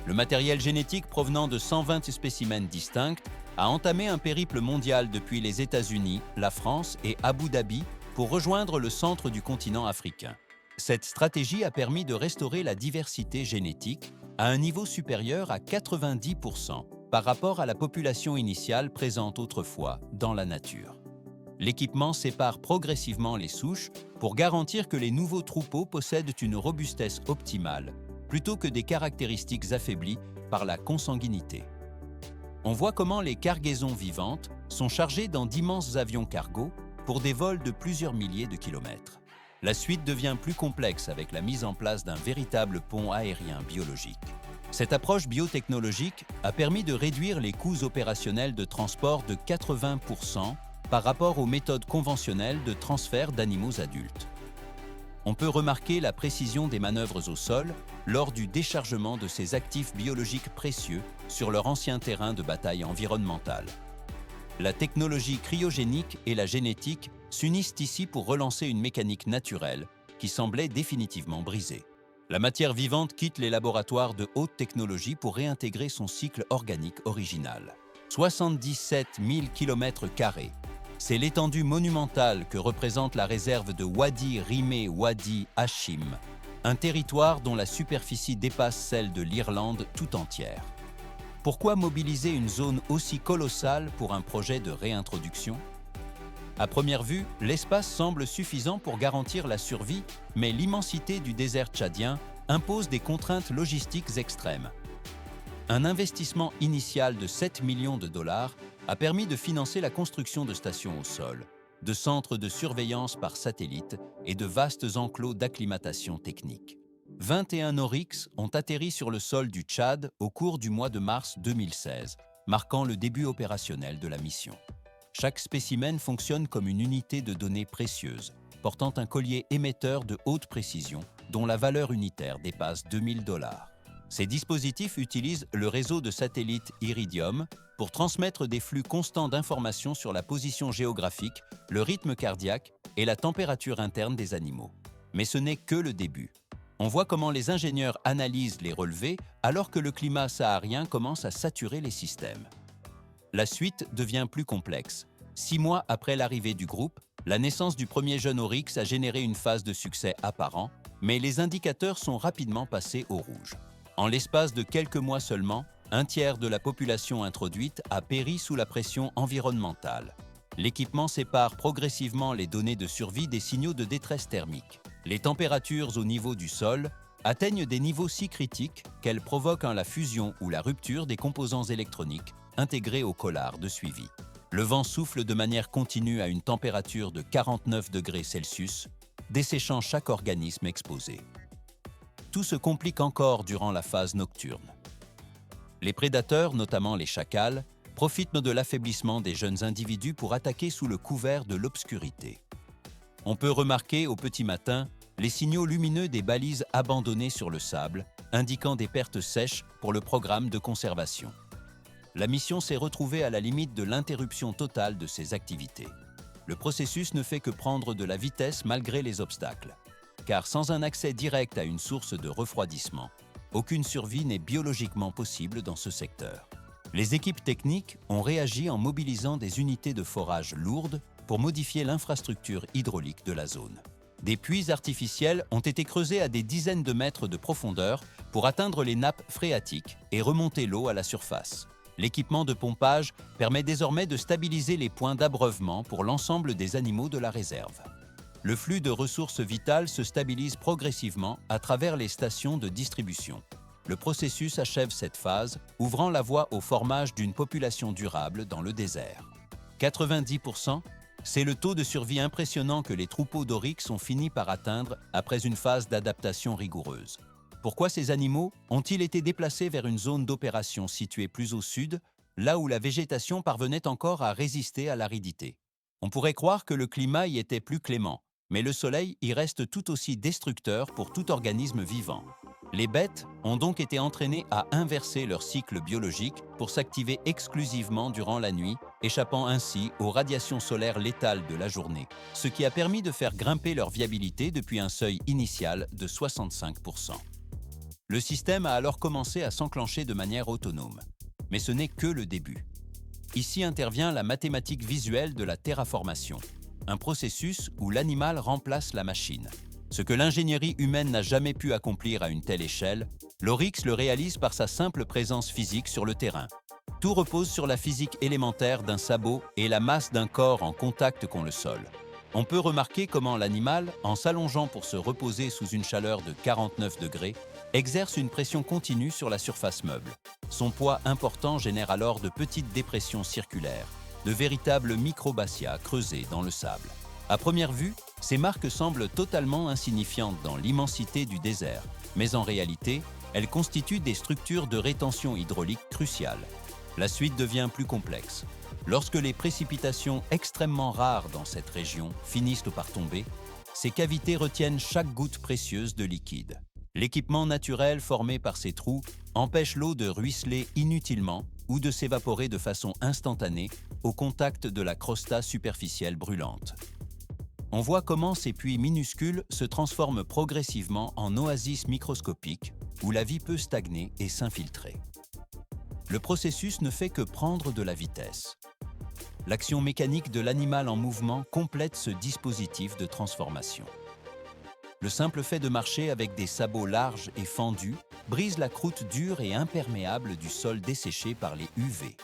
Le matériel génétique provenant de 120 spécimens distincts a entamé un périple mondial depuis les États-Unis, la France et Abu Dhabi pour rejoindre le centre du continent africain. Cette stratégie a permis de restaurer la diversité génétique à un niveau supérieur à 90% par rapport à la population initiale présente autrefois dans la nature. L'équipement sépare progressivement les souches pour garantir que les nouveaux troupeaux possèdent une robustesse optimale, plutôt que des caractéristiques affaiblies par la consanguinité. On voit comment les cargaisons vivantes sont chargées dans d'immenses avions cargo pour des vols de plusieurs milliers de kilomètres. La suite devient plus complexe avec la mise en place d'un véritable pont aérien biologique. Cette approche biotechnologique a permis de réduire les coûts opérationnels de transport de 80% par rapport aux méthodes conventionnelles de transfert d'animaux adultes. On peut remarquer la précision des manœuvres au sol lors du déchargement de ces actifs biologiques précieux sur leur ancien terrain de bataille environnementale. La technologie cryogénique et la génétique s'unissent ici pour relancer une mécanique naturelle qui semblait définitivement brisée. La matière vivante quitte les laboratoires de haute technologie pour réintégrer son cycle organique original. 77 000 km². C'est l'étendue monumentale que représente la réserve de Wadi Rimé Wadi Hachim, un territoire dont la superficie dépasse celle de l'Irlande tout entière. Pourquoi mobiliser une zone aussi colossale pour un projet de réintroduction ? À première vue, l'espace semble suffisant pour garantir la survie, mais l'immensité du désert tchadien impose des contraintes logistiques extrêmes. Un investissement initial de 7 millions de dollars a permis de financer la construction de stations au sol, de centres de surveillance par satellite et de vastes enclos d'acclimatation technique. 21 oryx ont atterri sur le sol du Tchad au cours du mois de mars 2016, marquant le début opérationnel de la mission. Chaque spécimen fonctionne comme une unité de données précieuse, portant un collier émetteur de haute précision dont la valeur unitaire dépasse 2000 $. Ces dispositifs utilisent le réseau de satellites Iridium pour transmettre des flux constants d'informations sur la position géographique, le rythme cardiaque et la température interne des animaux. Mais ce n'est que le début. On voit comment les ingénieurs analysent les relevés alors que le climat saharien commence à saturer les systèmes. La suite devient plus complexe. 6 mois après l'arrivée du groupe, la naissance du premier jeune oryx a généré une phase de succès apparent, mais les indicateurs sont rapidement passés au rouge. En l'espace de quelques mois seulement, un tiers de la population introduite a péri sous la pression environnementale. L'équipement sépare progressivement les données de survie des signaux de détresse thermique. Les températures au niveau du sol atteignent des niveaux si critiques qu'elles provoquent la fusion ou la rupture des composants électroniques intégrés au collard de suivi. Le vent souffle de manière continue à une température de 49 degrés Celsius, desséchant chaque organisme exposé. Tout se complique encore durant la phase nocturne. Les prédateurs, notamment les chacals, profitent de l'affaiblissement des jeunes individus pour attaquer sous le couvert de l'obscurité. On peut remarquer au petit matin les signaux lumineux des balises abandonnées sur le sable, indiquant des pertes sèches pour le programme de conservation. La mission s'est retrouvée à la limite de l'interruption totale de ses activités. Le processus ne fait que prendre de la vitesse malgré les obstacles. Car sans un accès direct à une source de refroidissement, aucune survie n'est biologiquement possible dans ce secteur. Les équipes techniques ont réagi en mobilisant des unités de forage lourdes pour modifier l'infrastructure hydraulique de la zone. Des puits artificiels ont été creusés à des dizaines de mètres de profondeur pour atteindre les nappes phréatiques et remonter l'eau à la surface. L'équipement de pompage permet désormais de stabiliser les points d'abreuvement pour l'ensemble des animaux de la réserve. Le flux de ressources vitales se stabilise progressivement à travers les stations de distribution. Le processus achève cette phase, ouvrant la voie au formage d'une population durable dans le désert. 90%, c'est le taux de survie impressionnant que les troupeaux d'oryx ont fini par atteindre après une phase d'adaptation rigoureuse. Pourquoi ces animaux ont-ils été déplacés vers une zone d'opération située plus au sud, là où la végétation parvenait encore à résister à l'aridité? On pourrait croire que le climat y était plus clément, mais le soleil y reste tout aussi destructeur pour tout organisme vivant. Les bêtes ont donc été entraînées à inverser leur cycle biologique pour s'activer exclusivement durant la nuit, échappant ainsi aux radiations solaires létales de la journée, ce qui a permis de faire grimper leur viabilité depuis un seuil initial de 65%. Le système a alors commencé à s'enclencher de manière autonome. Mais ce n'est que le début. Ici intervient la mathématique visuelle de la terraformation, un processus où l'animal remplace la machine. Ce que l'ingénierie humaine n'a jamais pu accomplir à une telle échelle, l'oryx le réalise par sa simple présence physique sur le terrain. Tout repose sur la physique élémentaire d'un sabot et la masse d'un corps en contact con le sol. On peut remarquer comment l'animal, en s'allongeant pour se reposer sous une chaleur de 49 degrés, exerce une pression continue sur la surface meuble. Son poids important génère alors de petites dépressions circulaires, de véritables microbassia creusés dans le sable. À première vue, ces marques semblent totalement insignifiantes dans l'immensité du désert, mais en réalité, elles constituent des structures de rétention hydraulique cruciales. La suite devient plus complexe. Lorsque les précipitations extrêmement rares dans cette région finissent par tomber, ces cavités retiennent chaque goutte précieuse de liquide. L'équipement naturel formé par ces trous empêche l'eau de ruisseler inutilement ou de s'évaporer de façon instantanée au contact de la crosta superficielle brûlante. On voit comment ces puits minuscules se transforment progressivement en oasis microscopiques où la vie peut stagner et s'infiltrer. Le processus ne fait que prendre de la vitesse. L'action mécanique de l'animal en mouvement complète ce dispositif de transformation. Le simple fait de marcher avec des sabots larges et fendus brise la croûte dure et imperméable du sol desséché par les UV.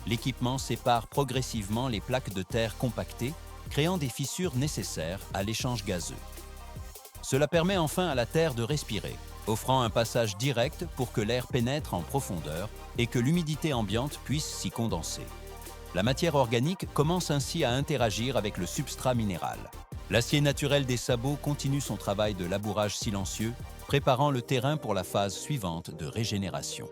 L'équipement sépare progressivement les plaques de terre compactées, créant des fissures nécessaires à l'échange gazeux. Cela permet enfin à la terre de respirer, offrant un passage direct pour que l'air pénètre en profondeur et que l'humidité ambiante puisse s'y condenser. La matière organique commence ainsi à interagir avec le substrat minéral. L'acier naturel des sabots continue son travail de labourage silencieux, préparant le terrain pour la phase suivante de régénération.